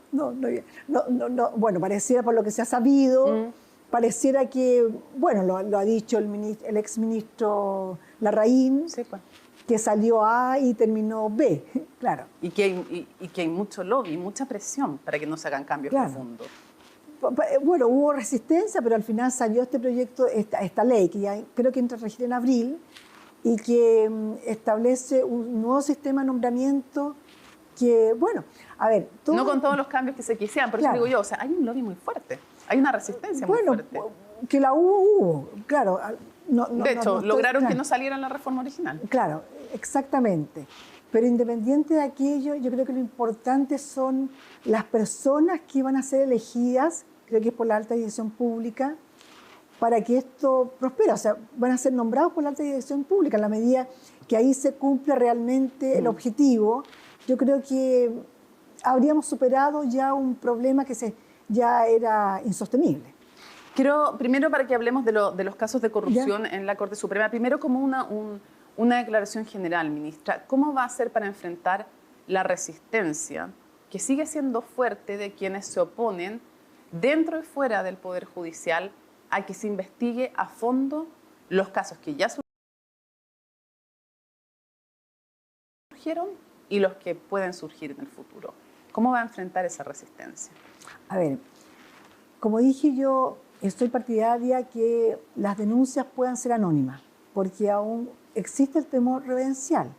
Bueno, pareciera por lo que se ha sabido, pareciera que, bueno, lo ha dicho el exministro Larraín, sí, pues, que salió A y terminó B, claro. Y que hay mucho lobby, mucha presión para que no se hagan cambios profundos. Bueno, hubo resistencia, pero al final salió este proyecto, esta ley, que ya creo que entra a regir en abril, y que establece un nuevo sistema de nombramiento que, bueno, a ver... No con todos los cambios que se quisieran, por eso digo yo, o sea, hay un lobby muy fuerte, hay una resistencia muy fuerte. Bueno, que la hubo, claro. De hecho, lograron que no saliera la reforma original. Claro, exactamente. Pero independiente de aquello, yo creo que lo importante son las personas que van a ser elegidas, creo que es por la alta dirección pública, para que esto prospere. O sea, van a ser nombrados por la alta dirección pública. En la medida que ahí se cumpla realmente el objetivo, yo creo que habríamos superado ya un problema que ya era insostenible. Quiero, primero, para que hablemos de los casos de corrupción en la Corte Suprema, primero como una declaración general, ministra. ¿Cómo va a ser para enfrentar la resistencia que sigue siendo fuerte de quienes se oponen dentro y fuera del Poder Judicial a que se investigue a fondo los casos que ya surgieron y los que pueden surgir en el futuro? ¿Cómo va a enfrentar esa resistencia? A ver, como dije yo, estoy partidaria que las denuncias puedan ser anónimas, porque aún existe el temor reverencial.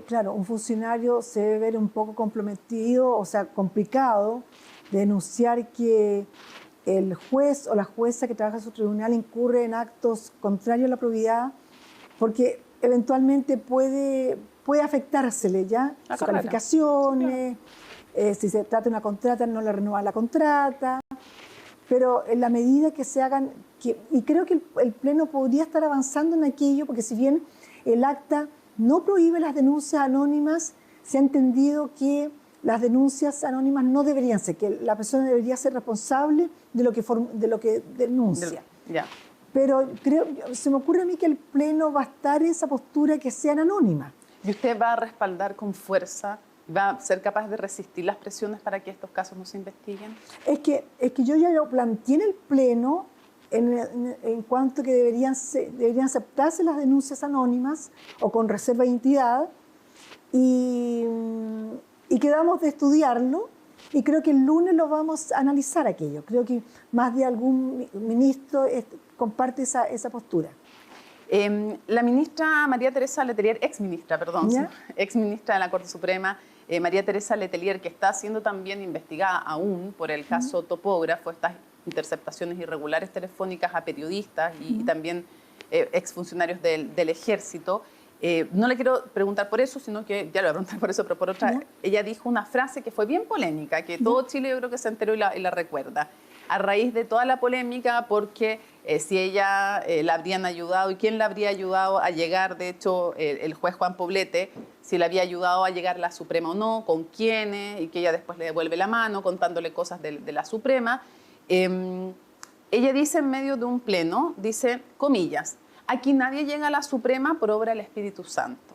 Claro, un funcionario se debe ver un poco comprometido, o sea, complicado, de denunciar que el juez o la jueza que trabaja en su tribunal incurre en actos contrarios a la probidad, porque eventualmente puede afectársele ya sus calificaciones, si se trata de una contrata, no le renuevan la contrata. Pero en la medida que se hagan, y creo que el Pleno podría estar avanzando en aquello, porque si bien el acta no prohíbe las denuncias anónimas, se ha entendido que las denuncias anónimas no deberían ser, que la persona debería ser responsable de lo que denuncia. Pero se me ocurre a mí que el Pleno va a estar en esa postura que sean anónimas. ¿Y usted va a respaldar con fuerza? ¿Va a ser capaz de resistir las presiones para que estos casos no se investiguen? Es que yo ya lo planteé en el Pleno en cuanto que deberían aceptarse las denuncias anónimas o con reserva de identidad y quedamos de estudiarlo y creo que el lunes lo vamos a analizar aquello. Creo que más de algún ministro comparte esa postura. La ministra María Teresa Letelier, exministra de la Corte Suprema, María Teresa Letelier, que está siendo también investigada aún por el caso Topógrafo, estas interceptaciones irregulares telefónicas a periodistas y también exfuncionarios del Ejército. No le quiero preguntar por eso, sino que ya le voy a preguntar por eso, pero por otra, ella dijo una frase que fue bien polémica, que todo Chile yo creo que se enteró y la recuerda. a raíz de toda la polémica, porque si ella la habrían ayudado y quién la habría ayudado a llegar, de hecho, el juez Juan Poblete, si la había ayudado a llegar a la Suprema o no, con quiénes, y que ella después le devuelve la mano contándole cosas de la Suprema. Ella dice en medio de un pleno, dice, comillas, aquí nadie llega a la Suprema por obra del Espíritu Santo.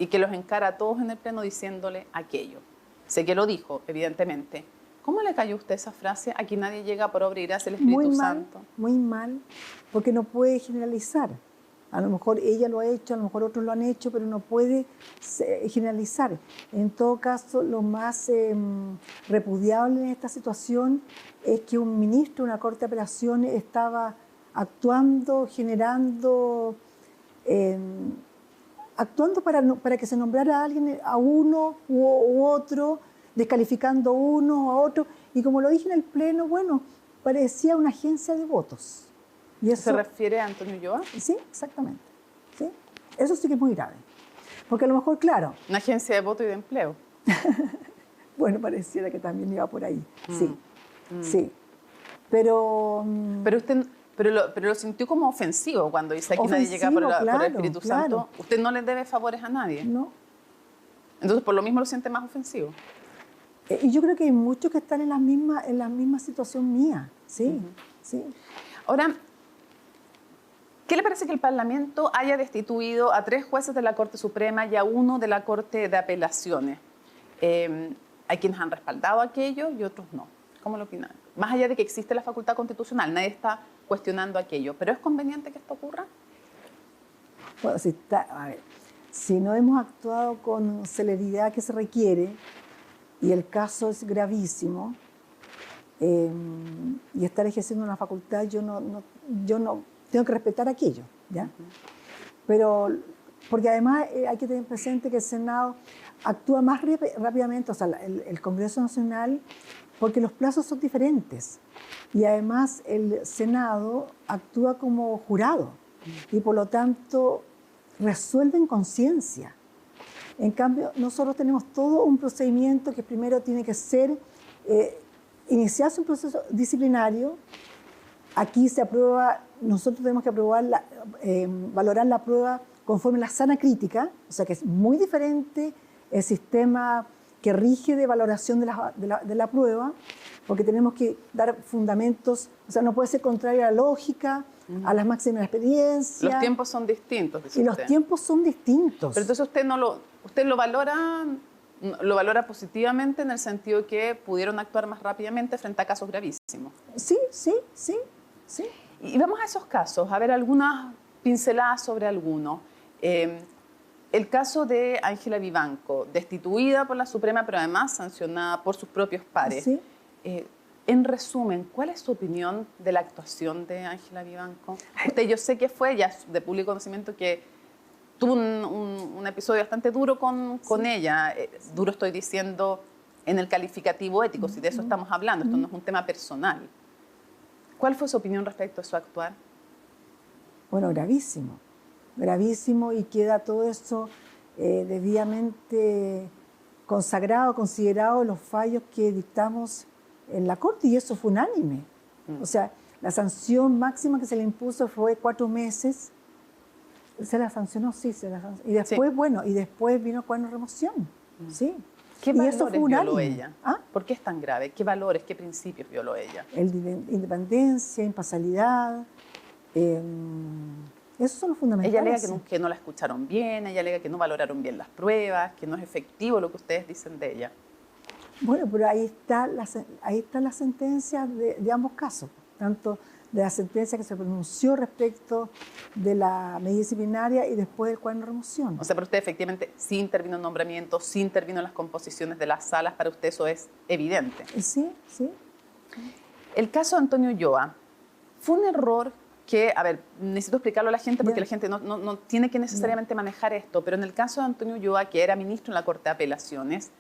Y que los encara a todos en el pleno diciéndole aquello. Sé que lo dijo, evidentemente. ¿Cómo le cayó a usted esa frase? Aquí nadie llega por obra y gracia del Espíritu Santo. Muy mal, porque no puede generalizar. A lo mejor ella lo ha hecho, a lo mejor otros lo han hecho, pero no puede generalizar. En todo caso, lo más repudiable en esta situación es que un ministro de una Corte de Apelaciones estaba actuando, generando, actuando para que se nombrara a alguien, a uno u otro, descalificando a uno o a otro. Y como lo dije en el Pleno, bueno, parecía una agencia de votos. Y eso, ¿se refiere a Antonio Ulloa? Sí, exactamente. ¿Sí? Eso sí que es muy grave. Porque a lo mejor, claro... Una agencia de voto y de empleo. Bueno, pareciera que también iba por ahí. Sí, sí. Pero... Pero lo sintió como ofensivo cuando dice aquí nadie llega por el Espíritu Santo. Usted no le debe favores a nadie. No. Entonces, por lo mismo lo siente más ofensivo. Y yo creo que hay muchos que están en la misma situación mía. Sí, sí. Ahora, ¿qué le parece que el Parlamento haya destituido a 3 jueces de la Corte Suprema y a 1 de la Corte de Apelaciones? Hay quienes han respaldado aquello y otros no. ¿Cómo lo opinan? Más allá de que existe la facultad constitucional, nadie está cuestionando aquello. ¿Pero es conveniente que esto ocurra? Bueno, si no hemos actuado con celeridad que se requiere y el caso es gravísimo y estar ejerciendo una facultad, yo no tengo que respetar aquello, ¿ya? Pero, porque además hay que tener presente que el Senado actúa más rápidamente, o sea, el Congreso Nacional, porque los plazos son diferentes. Y además el Senado actúa como jurado y por lo tanto resuelve en conciencia. En cambio, nosotros tenemos todo un procedimiento que primero tiene que ser, iniciarse un proceso disciplinario. Aquí se aprueba, nosotros tenemos que aprobar valorar la prueba conforme a la sana crítica, o sea que es muy diferente el sistema que rige de valoración de la prueba, porque tenemos que dar fundamentos, o sea, no puede ser contrario a la lógica, a las máximas experiencias. Los tiempos son distintos, dice usted. Los tiempos son distintos. Pero entonces usted lo valora positivamente en el sentido que pudieron actuar más rápidamente frente a casos gravísimos. Sí. Y vamos a esos casos, a ver algunas pinceladas sobre algunos. El caso de Ángela Vivanco, destituida por la Suprema, pero además sancionada por sus propios pares. Sí. En resumen, ¿cuál es su opinión de la actuación de Ángela Vivanco? Usted, yo sé que fue ya de público conocimiento que tuvo un episodio bastante duro con ella. Duro estoy diciendo en el calificativo ético, si de eso estamos hablando, esto no es un tema personal. ¿Cuál fue su opinión respecto a su actuar? Bueno, gravísimo, y queda todo eso debidamente consagrado, considerado los fallos que dictamos en la Corte, y eso fue unánime. O sea, la sanción máxima que se le impuso fue 4 meses. Se la sancionó, sí, se la sancionó. Y después, bueno, y después vino cuerno de remoción. Sí. ¿Qué valores violó ella? ¿Ah? ¿Por qué es tan grave? ¿Qué valores, qué principios violó ella? El de independencia, imparcialidad. Esos son los fundamentales. Ella alega que no la escucharon bien, ella alega que no valoraron bien las pruebas, que no es efectivo lo que ustedes dicen de ella. Bueno, pero ahí está la sentencia de ambos casos, tanto de la sentencia que se pronunció respecto de la medida disciplinaria y después del cuerno de remoción. O sea, para usted efectivamente sí intervino en nombramientos, sí intervino en las composiciones de las salas, para usted eso es evidente. Sí. El caso de Antonio Ulloa fue un error que, a ver, necesito explicarlo a la gente porque la gente no tiene que necesariamente manejar esto, pero en el caso de Antonio Ulloa, que era ministro en la Corte de Apelaciones,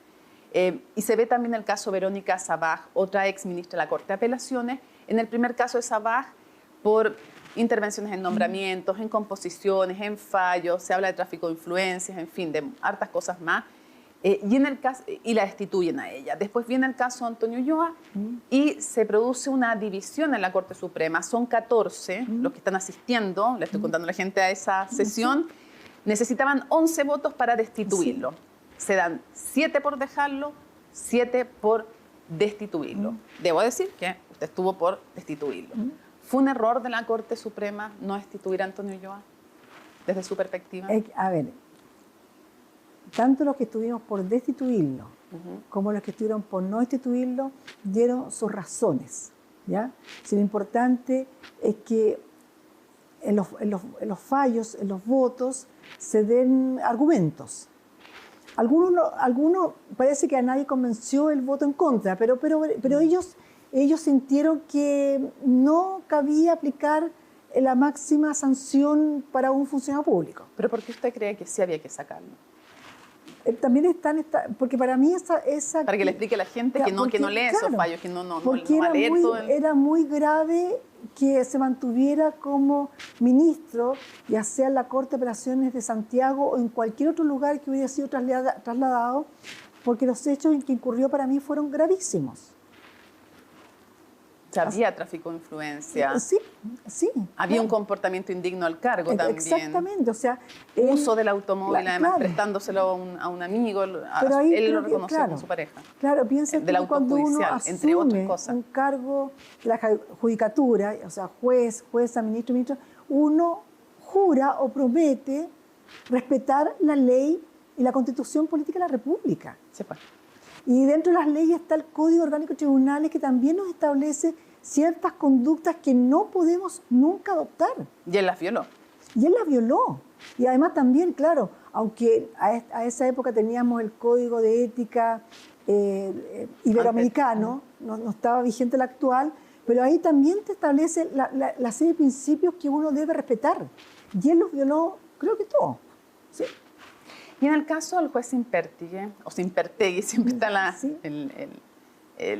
y se ve también el caso Verónica Sabaj, otra ex ministra de la Corte de Apelaciones. En el primer caso de Sabaj, por intervenciones en nombramientos, en composiciones, en fallos, se habla de tráfico de influencias, en fin, de hartas cosas más. Y la destituyen a ella. Después viene el caso de Antonio Ulloa y se produce una división en la Corte Suprema. Son 14 los que están asistiendo, le estoy contando a la gente a esa sesión. Necesitaban 11 votos para destituirlo. Se dan 7 por dejarlo, 7 por destituirlo. Debo decir que usted estuvo por destituirlo. ¿Fue un error de la Corte Suprema no destituir a Antonio Ulloa desde su perspectiva? A ver, tanto los que estuvimos por destituirlo como los que estuvieron por no destituirlo dieron sus razones, ¿ya? Si lo importante es que en los fallos, en los votos, se den argumentos. Algunos parece que a nadie convenció el voto en contra, pero ellos sintieron que no cabía aplicar la máxima sanción para un funcionario público. ¿Pero por qué usted cree que sí había que sacarlo? También porque para mí esa para que le explique a la gente que no lee esos fallos, que no va a leer todo era muy grave que se mantuviera como ministro, ya sea en la Corte de Apelaciones de Santiago o en cualquier otro lugar que hubiera sido trasladado, porque los hechos en que incurrió para mí fueron gravísimos. O sea, había tráfico de influencia. Sí. Había un comportamiento indigno al cargo también. Exactamente, o sea... Uso del automóvil, además, prestándose-lo a un amigo. Él lo reconoció con su pareja. Claro, piensa que cuando uno asume un cargo de la judicatura, o sea, jueza, ministro, uno jura o promete respetar la ley y la Constitución Política de la República. Sí, pues. Y dentro de las leyes está el Código Orgánico de Tribunales, que también nos establece ciertas conductas que no podemos nunca adoptar. Y él las violó. Y además también, claro, aunque a esa época teníamos el Código de Ética iberoamericano, no estaba vigente el actual, pero ahí también te establece la serie de principios que uno debe respetar. Y él los violó, creo que todo. ¿Sí? Y en el caso del juez Simpertegui, siempre está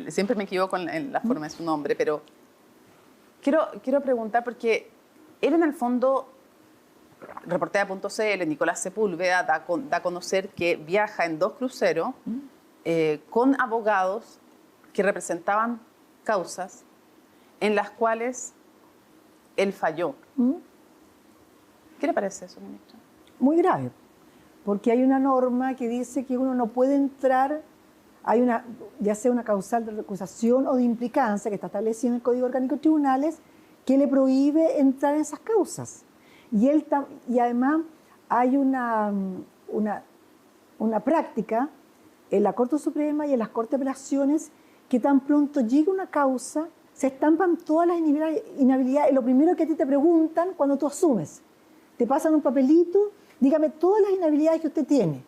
siempre me equivoco en la forma de su nombre, pero quiero preguntar, porque él en el fondo, Reportera.cl, Nicolás Sepúlveda, da a conocer que viaja en 2 cruceros con abogados que representaban causas en las cuales él falló. ¿Qué le parece eso, ministra? Muy grave. Porque hay una norma que dice que uno no puede entrar, ya sea una causal de recusación o de implicancia que está establecida en el Código Orgánico de Tribunales, que le prohíbe entrar en esas causas. Y además hay una práctica en la Corte Suprema y en las Cortes de Apelaciones que tan pronto llega una causa, se estampan todas las inhabilidades. Lo primero que a ti te preguntan cuando tú asumes, te pasan un papelito. Dígame todas las inhabilidades que usted tiene,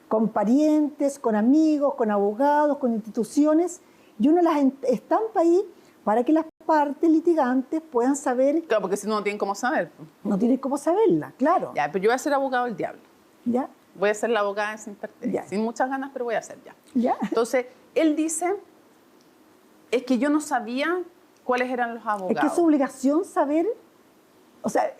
con parientes, con amigos, con abogados, con instituciones, y uno las estampa ahí para que las partes litigantes puedan saber. Claro, porque si no, no tienen cómo saber. No tienen cómo saberla, claro. Ya, pero yo voy a ser abogado del diablo. ¿Ya? Voy a ser la abogada de Simpertegui. Sin muchas ganas, pero voy a hacer ya. ¿Ya? Entonces, él dice, es que yo no sabía cuáles eran los abogados. Es que es su obligación saber. O sea,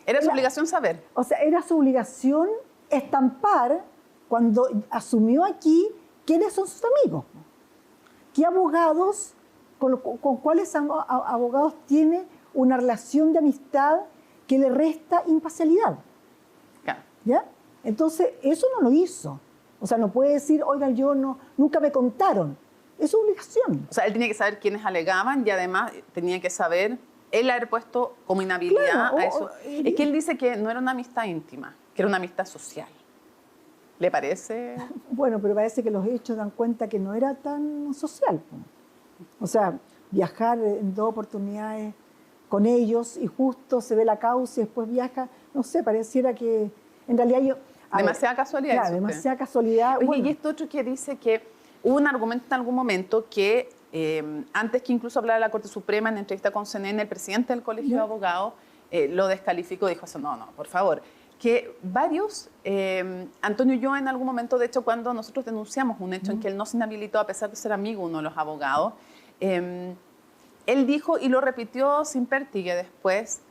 Era su obligación saber. O sea, era su obligación estampar, cuando asumió aquí, quiénes son sus amigos. ¿Qué abogados, con cuáles abogados tiene una relación de amistad que le resta imparcialidad? Claro. ¿Ya? Entonces, eso no lo hizo. O sea, no puede decir, oigan, nunca me contaron. Es su obligación. O sea, él tenía que saber quiénes alegaban y además tenía que saber... Él haber puesto como inhabilidad a eso. Es que él dice que no era una amistad íntima, que era una amistad social. ¿Le parece? Bueno, pero parece que los hechos dan cuenta que no era tan social. O sea, viajar en 2 oportunidades con ellos y justo se ve la causa y después viaja, no sé, pareciera que en realidad demasiada casualidad. Claro, demasiada casualidad. Oye, bueno. Y esto otro que dice que hubo un argumento en algún momento que antes que incluso hablara la Corte Suprema, en entrevista con CNN, el presidente del Colegio de Abogados lo descalificó, dijo eso, no, por favor. Que varios, Antonio Ulloa en algún momento, de hecho, cuando nosotros denunciamos un hecho en que él no se inhabilitó a pesar de ser amigo uno de los abogados, él dijo, y lo repitió Simpertegui después,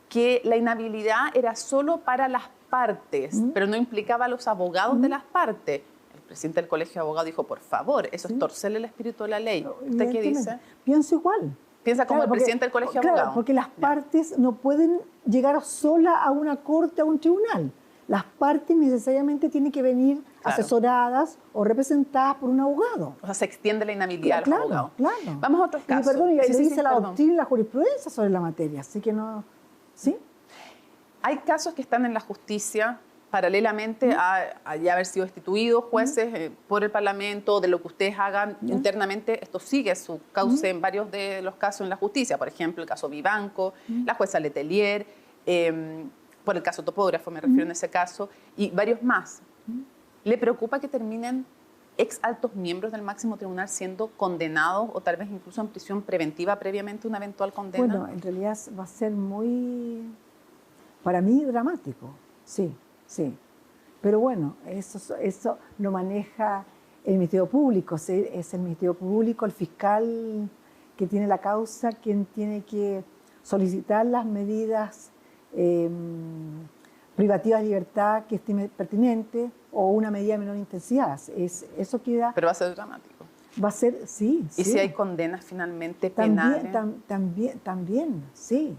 que la inhabilidad era solo para las partes, pero no implicaba a los abogados de las partes. El presidente del Colegio de Abogados dijo, por favor, eso es torcerle el espíritu de la ley. ¿Usted qué dice? Pienso igual. ¿Piensa como el presidente del Colegio de Abogados? Porque las partes no pueden llegar sola a una corte, a un tribunal. Las partes necesariamente tienen que venir asesoradas o representadas por un abogado. O sea, se extiende la inhabilidad a los abogados. Claro. Vamos a otros casos. Y perdón, y le dice la doctrina y la jurisprudencia sobre la materia, así que no... ¿Sí? Hay casos que están en la justicia paralelamente a ya haber sido destituidos jueces por el Parlamento, de lo que ustedes hagan internamente. Esto sigue su cauce en varios de los casos en la justicia. Por ejemplo, el caso Vivanco, la jueza Letelier, por el caso Topógrafo, me refiero en ese caso, y varios más. ¿Le preocupa que terminen ex altos miembros del máximo tribunal siendo condenados o tal vez incluso en prisión preventiva previamente a una eventual condena? Bueno, en realidad va a ser muy, para mí, dramático. Sí, sí. Pero bueno, eso lo maneja el Ministerio Público. Es el Ministerio Público, el fiscal que tiene la causa, quien tiene que solicitar las medidas privativas de libertad que estime pertinente o una medida de menor intensidad. Eso queda... Pero va a ser dramático. Va a ser, sí. ¿Y si hay condenas finalmente penales? También, sí.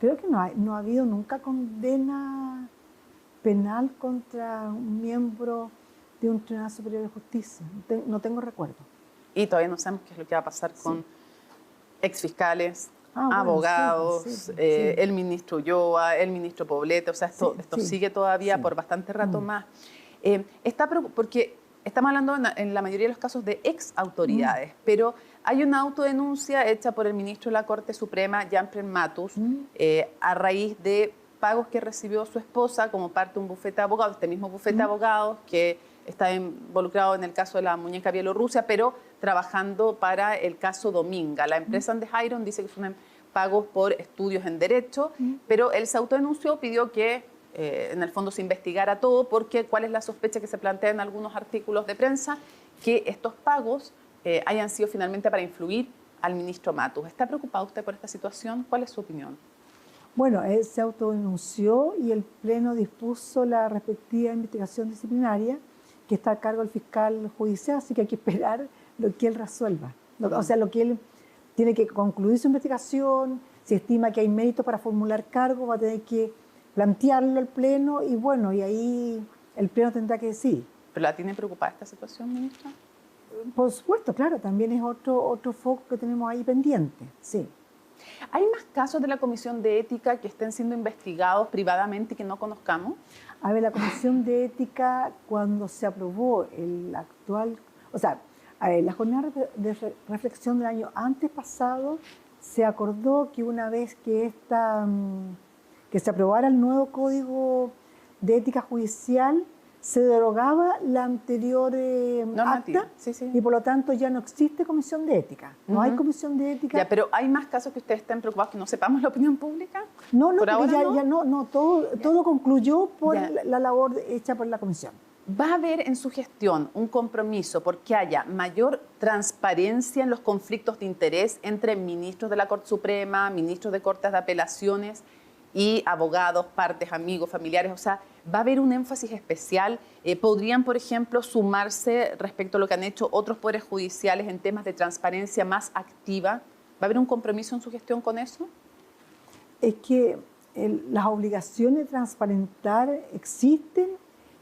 Creo que no ha habido nunca condena penal contra un miembro de un Tribunal Superior de Justicia. No tengo recuerdo. Y todavía no sabemos qué es lo que va a pasar con exfiscales, abogados, el ministro Ulloa, el ministro Poblete. O sea, esto sigue todavía por bastante rato más. Porque estamos hablando en la mayoría de los casos de ex autoridades, pero hay una autodenuncia hecha por el ministro de la Corte Suprema, Jan-Pierre Matus, a raíz de pagos que recibió su esposa como parte de un bufete de abogados, este mismo bufete de abogados que está involucrado en el caso de la muñeca Bielorrusia, pero trabajando para el caso Dominga. La empresa Andejairon dice que son pagos por estudios en Derecho, pero él se autodenunció, pidió que en el fondo se investigara todo, porque cuál es la sospecha que se plantea en algunos artículos de prensa, que estos pagos hayan sido finalmente para influir al ministro Matus. ¿Está preocupado usted por esta situación? ¿Cuál es su opinión? Bueno, él se autodenunció y el Pleno dispuso la respectiva investigación disciplinaria que está a cargo del fiscal judicial, así que hay que esperar lo que él resuelva. O sea, lo que él tiene que concluir su investigación, si estima que hay méritos para formular cargo, va a tener que plantearlo al Pleno y bueno, y ahí el Pleno tendrá que decidir. ¿Pero la tiene preocupada esta situación, ministra? Por supuesto, claro, también es otro foco que tenemos ahí pendiente, sí. ¿Hay más casos de la Comisión de Ética que estén siendo investigados privadamente y que no conozcamos? A ver, la Comisión de Ética, cuando se aprobó el actual... O sea, la jornada de reflexión del año antes pasado, se acordó que una vez que se aprobara el nuevo Código de Ética Judicial, se derogaba la anterior acta y por lo tanto ya no existe comisión de ética. No hay comisión de ética. Ya, pero ¿hay más casos que ustedes estén preocupados que no sepamos la opinión pública? No, todo concluyó por la labor hecha por la comisión. ¿Va a haber en su gestión un compromiso porque haya mayor transparencia en los conflictos de interés entre ministros de la Corte Suprema, ministros de Cortes de Apelaciones y abogados, partes, amigos, familiares? O sea, ¿va a haber un énfasis especial? ¿Podrían, por ejemplo, sumarse respecto a lo que han hecho otros poderes judiciales en temas de transparencia más activa? ¿Va a haber un compromiso en su gestión con eso? Es que las obligaciones de transparentar existen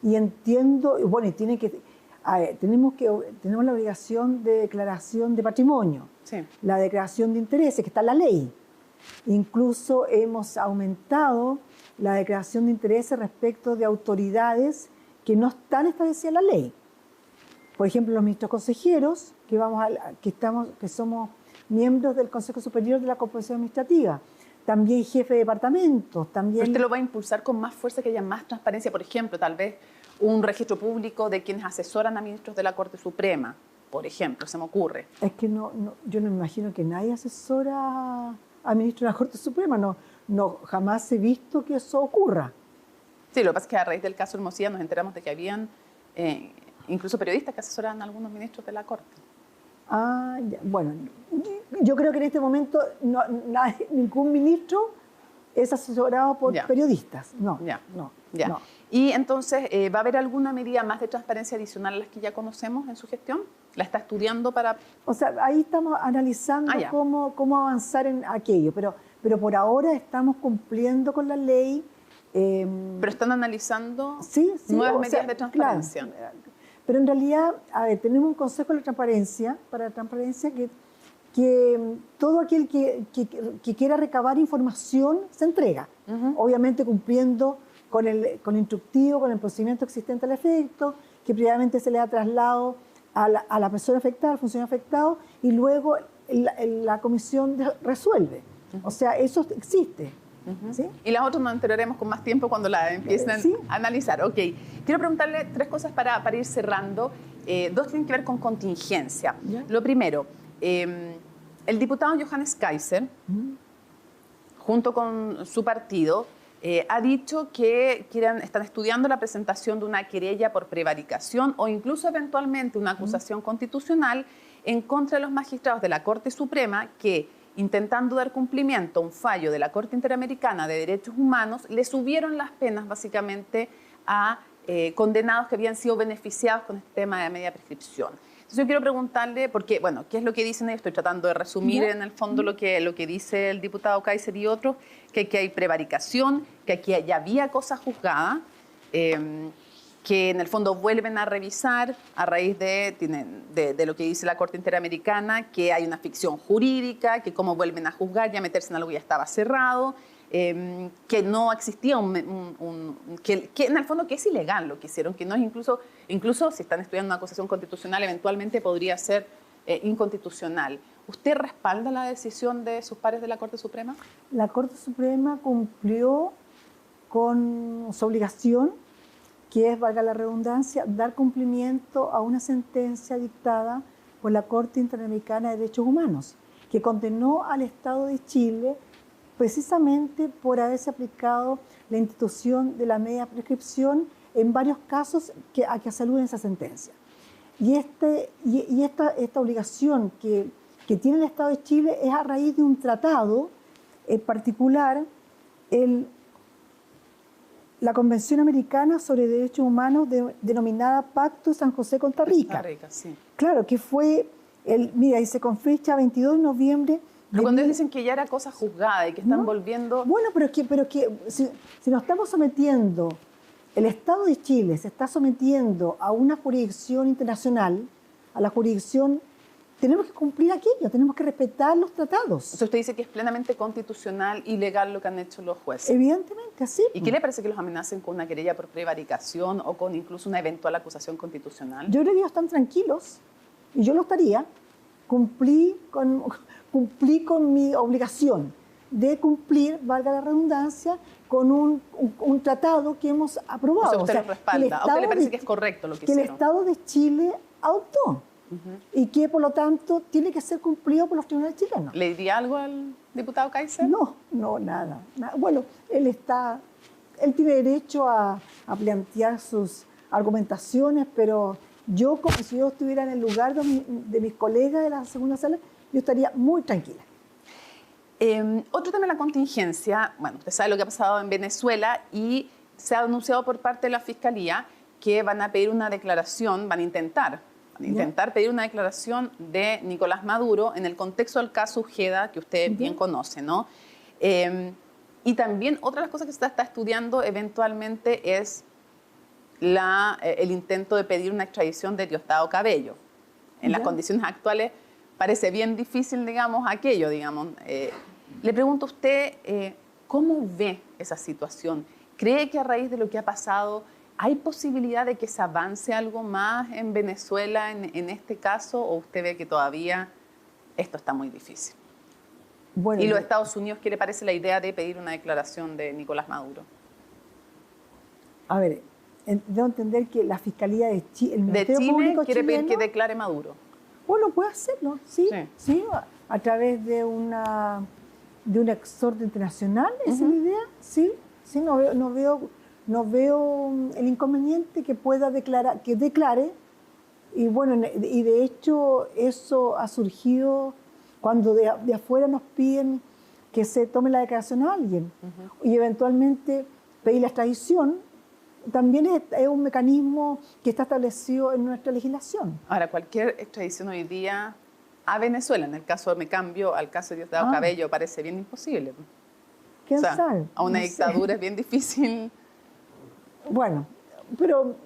y entiendo, bueno, y tenemos la obligación de declaración de patrimonio, la declaración de intereses, que está en la ley. Incluso hemos aumentado la declaración de intereses respecto de autoridades que no están establecidas en la ley. Por ejemplo, los ministros consejeros, que somos miembros del Consejo Superior de la Corporación Administrativa, también jefe de departamentos. También... ¿Usted lo va a impulsar con más fuerza, que haya más transparencia? Por ejemplo, tal vez un registro público de quienes asesoran a ministros de la Corte Suprema, por ejemplo, se me ocurre. Es que yo no me imagino que nadie asesora a ministro de la Corte Suprema, jamás he visto que eso ocurra. Sí, lo que pasa es que a raíz del caso Hermosilla nos enteramos de que habían incluso periodistas que asesoraban a algunos ministros de la Corte. Bueno, yo creo que en este momento ningún ministro es asesorado por periodistas. No. Ya. No. Y entonces, ¿va a haber alguna medida más de transparencia adicional a las que ya conocemos en su gestión? ¿La está estudiando para...? O sea, ahí estamos analizando cómo avanzar en aquello, pero por ahora estamos cumpliendo con la ley. ¿Pero están analizando nuevas medidas de transparencia? Claro, pero en realidad, a ver, tenemos un consejo de transparencia, que todo aquel que quiera recabar información se entrega, obviamente cumpliendo con el instructivo, con el procedimiento existente al efecto, que previamente se le da traslado a la persona afectada, al funcionario afectado, y luego la comisión resuelve. O sea, eso existe. ¿Sí? Y las otras nos enteraremos con más tiempo cuando la empiecen a analizar. Ok, quiero preguntarle 3 cosas para ir cerrando. 2 tienen que ver con contingencia. Lo primero, el diputado Johannes Kaiser, junto con su partido, ha dicho que están estudiando la presentación de una querella por prevaricación o incluso eventualmente una acusación constitucional en contra de los magistrados de la Corte Suprema que, intentando dar cumplimiento a un fallo de la Corte Interamericana de Derechos Humanos, le subieron las penas básicamente a condenados que habían sido beneficiados con este tema de media prescripción. Entonces yo quiero preguntarle, porque, bueno, ¿qué es lo que dicen ellos? Estoy tratando de resumir en el fondo lo que dice el diputado Kaiser y otros, que aquí hay prevaricación, que aquí ya había cosa juzgada, que en el fondo vuelven a revisar a raíz de lo que dice la Corte Interamericana, que hay una ficción jurídica, que cómo vuelven a juzgar y a meterse en algo que ya estaba cerrado, que no existía que en el fondo que es ilegal lo que hicieron, que no es incluso si están estudiando una acusación constitucional, eventualmente podría ser inconstitucional. ¿Usted respalda la decisión de sus pares de la Corte Suprema? La Corte Suprema cumplió con su obligación, que es, valga la redundancia, dar cumplimiento a una sentencia dictada por la Corte Interamericana de Derechos Humanos, que condenó al Estado de Chile precisamente por haberse aplicado la institución de la media prescripción en varios casos a que se alude esa sentencia. Y esta obligación que tiene el Estado de Chile es a raíz de un tratado, en particular la Convención Americana sobre Derechos Humanos denominada Pacto de San José Costa Rica. Costa Rica, sí. Claro, que fue, mira, dice con fecha 22 de noviembre. Pero cuando dicen que ya era cosa juzgada y que están volviendo... Bueno, pero si nos estamos sometiendo, el Estado de Chile se está sometiendo a una jurisdicción internacional, a la jurisdicción, tenemos que cumplir aquello, tenemos que respetar los tratados. Entonces usted dice que es plenamente constitucional y legal lo que han hecho los jueces. Evidentemente, así. ¿Y qué le parece que los amenacen con una querella por prevaricación o con incluso una eventual acusación constitucional? Yo creo que ellos están tranquilos, y yo lo estaría. Cumplí con mi obligación de cumplir, valga la redundancia, con un tratado que hemos aprobado. O sea, usted lo respalda. ¿A usted le parece que es correcto lo que hicieron? Que el Estado de Chile adoptó. Y que, por lo tanto, tiene que ser cumplido por los tribunales chilenos. ¿Le diría algo al diputado Kaiser? No, nada. Bueno, él tiene derecho a plantear sus argumentaciones, pero yo, como si yo estuviera en el lugar de mis colegas de la segunda sala, yo estaría muy tranquila. Otro tema de la contingencia, bueno, usted sabe lo que ha pasado en Venezuela y se ha anunciado por parte de la Fiscalía que van a pedir una declaración, van a intentar pedir una declaración de Nicolás Maduro en el contexto del caso Ujeda, que usted bien conoce, ¿no? Y también otra de las cosas que se está estudiando eventualmente es el intento de pedir una extradición de Diosdado Cabello. En las condiciones actuales parece bien difícil, digamos, aquello, digamos. Le pregunto a usted, ¿cómo ve esa situación? ¿Cree que a raíz de lo que ha pasado hay posibilidad de que se avance algo más en Venezuela en este caso, o usted ve que todavía esto está muy difícil? Bueno, ¿y los Estados Unidos qué le parece la idea de pedir una declaración de Nicolás Maduro? A ver, debo entender que la Fiscalía de Chile, el Ministerio Público quiere pedir que declare Maduro. Bueno, puede hacerlo, sí, a través de un exhorto internacional, esa es la idea, sí, no veo el inconveniente que pueda declarar, que declare, y bueno, y de hecho eso ha surgido cuando de afuera nos piden que se tome la declaración a alguien y eventualmente pedir la extradición también es un mecanismo que está establecido en nuestra legislación. Ahora, cualquier extradición hoy día a Venezuela, en el caso de Me Cambio, al caso de Diosdado Cabello, parece bien imposible. ¿Quién sabe? A una No dictadura sé. es bien difícil. Bueno, pero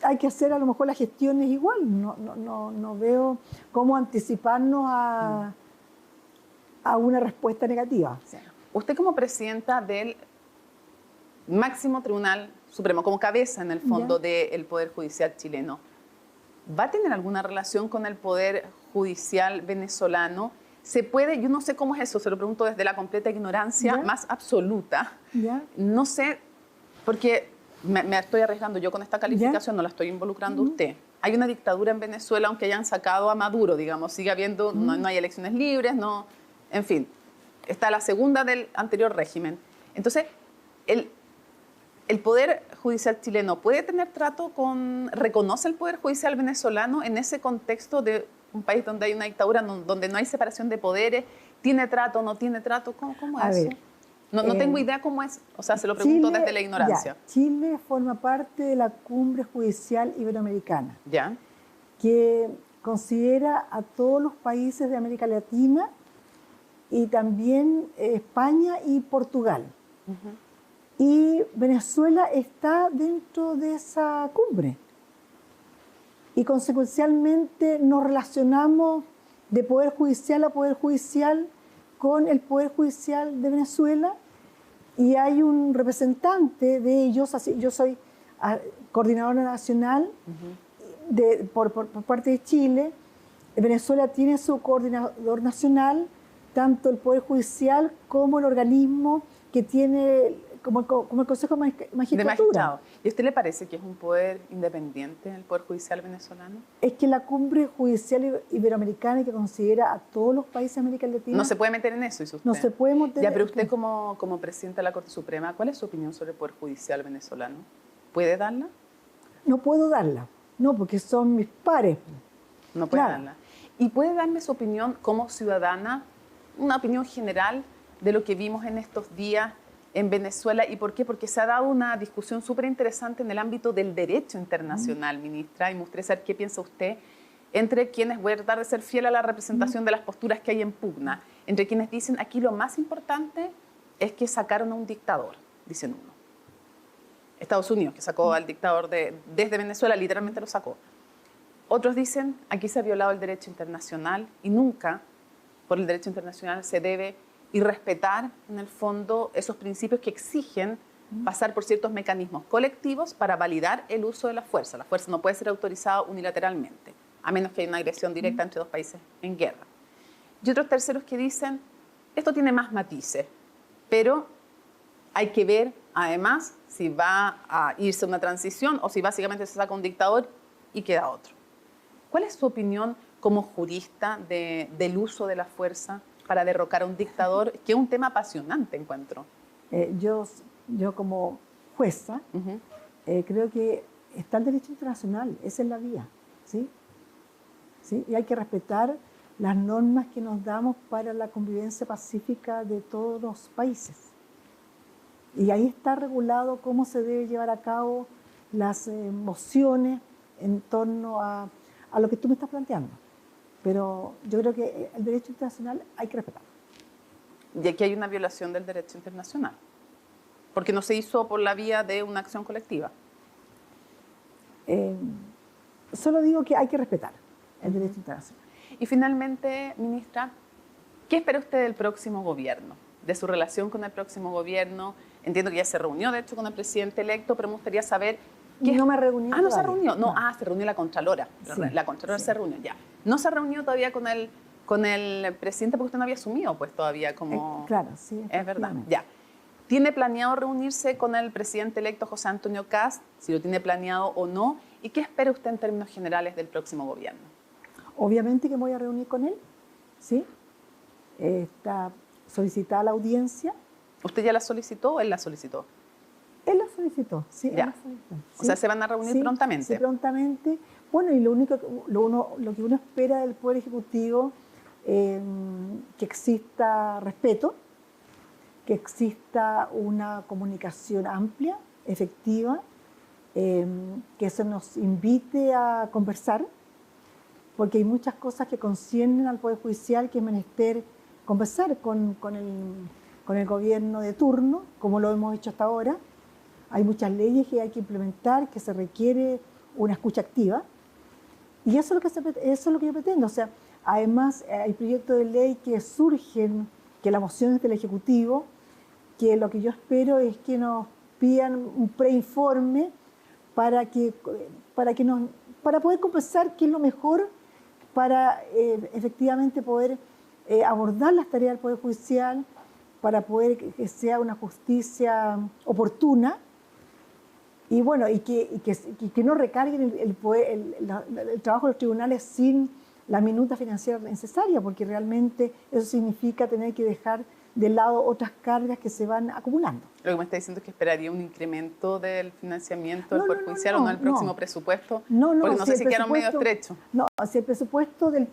hay que hacer a lo mejor las gestiones igual. No veo cómo anticiparnos a una respuesta negativa. Usted como presidenta del máximo Tribunal Supremo, como cabeza en el fondo del Poder Judicial chileno, ¿va a tener alguna relación con el Poder Judicial venezolano? ¿Se puede? Yo no sé cómo es eso, se lo pregunto desde la completa ignorancia más absoluta. No sé, porque me estoy arriesgando yo con esta calificación, no la estoy involucrando usted. Hay una dictadura en Venezuela, aunque hayan sacado a Maduro, digamos, sigue habiendo, no hay elecciones libres, no, en fin, está la segunda del anterior régimen. Entonces, el Poder Judicial chileno puede tener trato con, reconoce el Poder Judicial venezolano en ese contexto de un país donde hay una dictadura, donde no hay separación de poderes, ¿tiene trato, no tiene trato? ¿Cómo es eso? No tengo idea cómo es, o sea, se lo pregunto Chile, desde la ignorancia. Chile forma parte de la Cumbre Judicial Iberoamericana, ¿ya? Que considera a todos los países de América Latina y también España y Portugal. Y Venezuela está dentro de esa cumbre. Y consecuencialmente nos relacionamos de Poder Judicial a Poder Judicial con el Poder Judicial de Venezuela y hay un representante de ellos, así, yo soy coordinadora nacional por parte de Chile. Venezuela tiene su coordinador nacional, tanto el Poder Judicial como el organismo que tiene como el Consejo de Magistratura. ¿Y a usted le parece que es un poder independiente el Poder Judicial venezolano? Es que la Cumbre Judicial Iberoamericana, que considera a todos los países de América Latina... No se puede meter en eso, dice usted. No se puede meter. Ya, pero usted como presidenta de la Corte Suprema, ¿cuál es su opinión sobre el Poder Judicial venezolano? ¿Puede darla? No puedo darla, no, porque son mis pares. No puede darla. ¿Y puede darme su opinión como ciudadana, una opinión general de lo que vimos en estos días en Venezuela? ¿Y por qué? Porque se ha dado una discusión súper interesante en el ámbito del derecho internacional, ministra, y me gustaría saber qué piensa usted entre quienes, voy a tratar de ser fiel a la representación de las posturas que hay en pugna, entre quienes dicen aquí lo más importante es que sacaron a un dictador, dicen uno. Estados Unidos, que sacó al dictador desde Venezuela, literalmente lo sacó. Otros dicen aquí se ha violado el derecho internacional y nunca por el derecho internacional se debe y respetar, en el fondo, esos principios que exigen pasar por ciertos mecanismos colectivos para validar el uso de la fuerza. La fuerza no puede ser autorizada unilateralmente, a menos que haya una agresión directa entre dos países en guerra. Y otros terceros que dicen, esto tiene más matices, pero hay que ver, además, si va a irse una transición o si básicamente se saca un dictador y queda otro. ¿Cuál es su opinión como jurista del uso de la fuerza para derrocar a un dictador, que es un tema apasionante, encuentro? Yo como jueza creo que está el derecho internacional, esa es la vía, ¿sí? Y hay que respetar las normas que nos damos para la convivencia pacífica de todos los países. Y ahí está regulado cómo se debe llevar a cabo las mociones en torno a lo que tú me estás planteando. Pero yo creo que el derecho internacional hay que respetarlo. Y aquí hay una violación del derecho internacional, porque no se hizo por la vía de una acción colectiva. Solo digo que hay que respetar el derecho internacional. Y finalmente, ministra, ¿qué espera usted del próximo gobierno? De su relación con el próximo gobierno. Entiendo que ya se reunió, de hecho, con el presidente electo, pero me gustaría saber... No me reuní. ¿No se reunió? No, se reunió la Contralora. Sí, la Contralora se reunió, ya. No se reunió todavía con el presidente porque usted no había asumido, pues, todavía como... Claro, sí. Es verdad, ya. ¿Tiene planeado reunirse con el presidente electo José Antonio Kast? Si lo tiene planeado o no. ¿Y qué espera usted en términos generales del próximo gobierno? Obviamente que me voy a reunir con él, ¿sí? Está solicitada la audiencia. ¿Usted ya la solicitó o él la solicitó? Él la solicitó, sí. Ya. Él la solicitó, ¿sí? O sea, ¿se van a reunir prontamente? Sí, prontamente. Bueno, y lo que uno espera del Poder Ejecutivo, que exista respeto, que exista una comunicación amplia, efectiva, que se nos invite a conversar, porque hay muchas cosas que conciernen al Poder Judicial que es menester conversar con el gobierno de turno, como lo hemos hecho hasta ahora. Hay muchas leyes que hay que implementar, que se requiere una escucha activa, y eso es lo que yo pretendo. O sea, además hay proyectos de ley que surgen, que las mociones del Ejecutivo, que lo que yo espero es que nos pidan un preinforme para poder conversar qué es lo mejor para efectivamente poder abordar las tareas del Poder Judicial, para poder que sea una justicia oportuna y bueno, y que no recarguen el trabajo de los tribunales sin la minuta financiera necesaria, porque realmente eso significa tener que dejar de lado otras cargas que se van acumulando. Lo que me está diciendo es que esperaría un incremento del financiamiento del Poder Judicial o no el próximo presupuesto, porque no sé si quedaron medio estrechos. No, si el presupuesto de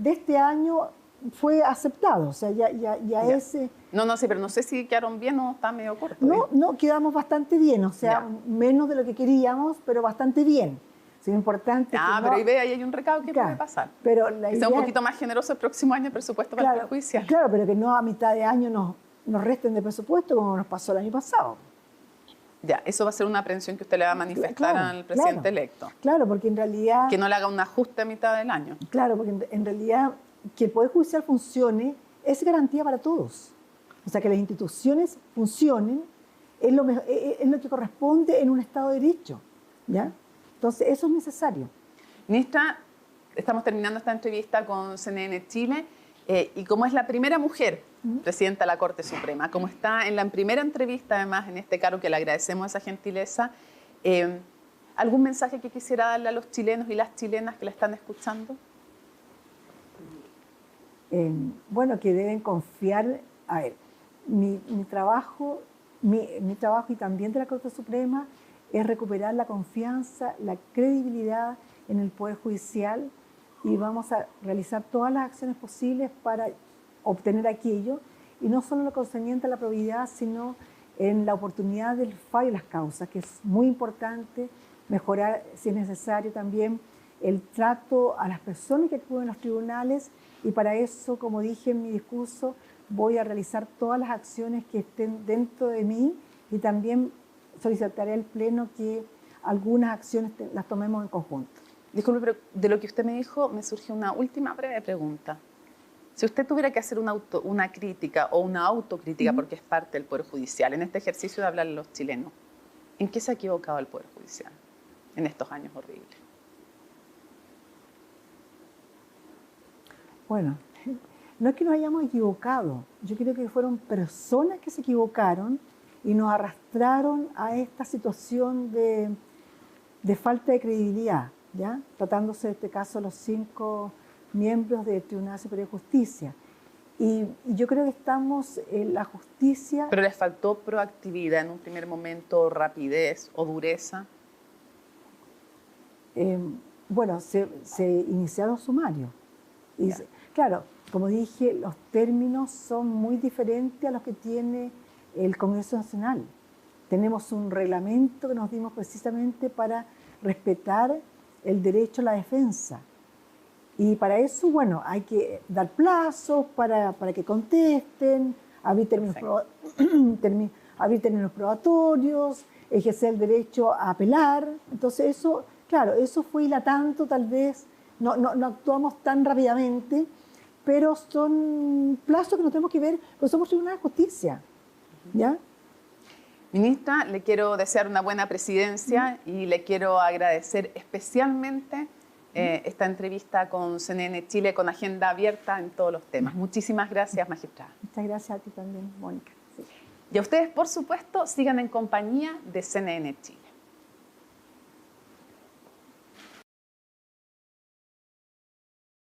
este año fue aceptado, o sea, ya ese... No, sí, pero no sé si quedaron bien o está medio corto. No, quedamos bastante bien, o sea, menos de lo que queríamos, pero bastante bien. Es importante. Pero ahí hay un recado que puede pasar. Pero que sea un poquito más generoso el próximo año el presupuesto para el Poder Judicial. Claro, pero que no a mitad de año nos resten de presupuesto como nos pasó el año pasado. Ya, eso va a ser una aprehensión que usted le va a manifestar al presidente electo. Claro, porque en realidad... Que no le haga un ajuste a mitad del año. Claro, porque en realidad que el Poder Judicial funcione es garantía para todos. O sea, que las instituciones funcionen es lo que corresponde en un Estado de Derecho, ¿ya? Entonces, eso es necesario. Ministra, estamos terminando esta entrevista con CNN Chile y como es la primera mujer presidenta de la Corte Suprema, como está en la primera entrevista, además, en este cargo, que le agradecemos esa gentileza, ¿algún mensaje que quisiera darle a los chilenos y las chilenas que la están escuchando? Bueno, que deben confiar. A ver, mi trabajo y también de la Corte Suprema es recuperar la confianza, la credibilidad en el Poder Judicial, y vamos a realizar todas las acciones posibles para obtener aquello, y no solo lo concerniente a la probidad, sino en la oportunidad del fallo y las causas, que es muy importante mejorar, si es necesario, también el trato a las personas que acuden a los tribunales, y para eso, como dije en mi discurso, voy a realizar todas las acciones que estén dentro de mí, y también solicitaré al Pleno que algunas acciones las tomemos en conjunto. Disculpe, pero de lo que usted me dijo me surge una última breve pregunta. Si usted tuviera que hacer una crítica o una autocrítica, porque es parte del Poder Judicial, en este ejercicio de hablarle a los chilenos, ¿en qué se ha equivocado el Poder Judicial en estos años horribles? Bueno, no es que nos hayamos equivocado. Yo creo que fueron personas que se equivocaron y nos arrastraron a esta situación de falta de credibilidad, ¿ya? Tratándose de este caso los 5 miembros del Tribunal Superior de Justicia. Y yo creo que estamos en la justicia... ¿Pero les faltó proactividad en un primer momento, rapidez o dureza? Bueno, se iniciaron sumarios. Y claro, como dije, los términos son muy diferentes a los que tiene el Congreso Nacional. Tenemos un reglamento que nos dimos precisamente para respetar el derecho a la defensa. Y para eso, bueno, hay que dar plazos para que contesten, abrir términos probatorios, ejercer el derecho a apelar. Entonces eso, claro, eso fue hilatando, tal vez, no actuamos tan rápidamente, pero son plazos que nos tenemos que ver, porque somos Tribunal de Justicia, ¿ya? Ministra, le quiero desear una buena presidencia y le quiero agradecer especialmente esta entrevista con CNN Chile, con agenda abierta en todos los temas. Muchísimas gracias, magistrada. Muchas gracias a ti también, Mónica. Sí. Y a ustedes, por supuesto, sigan en compañía de CNN Chile.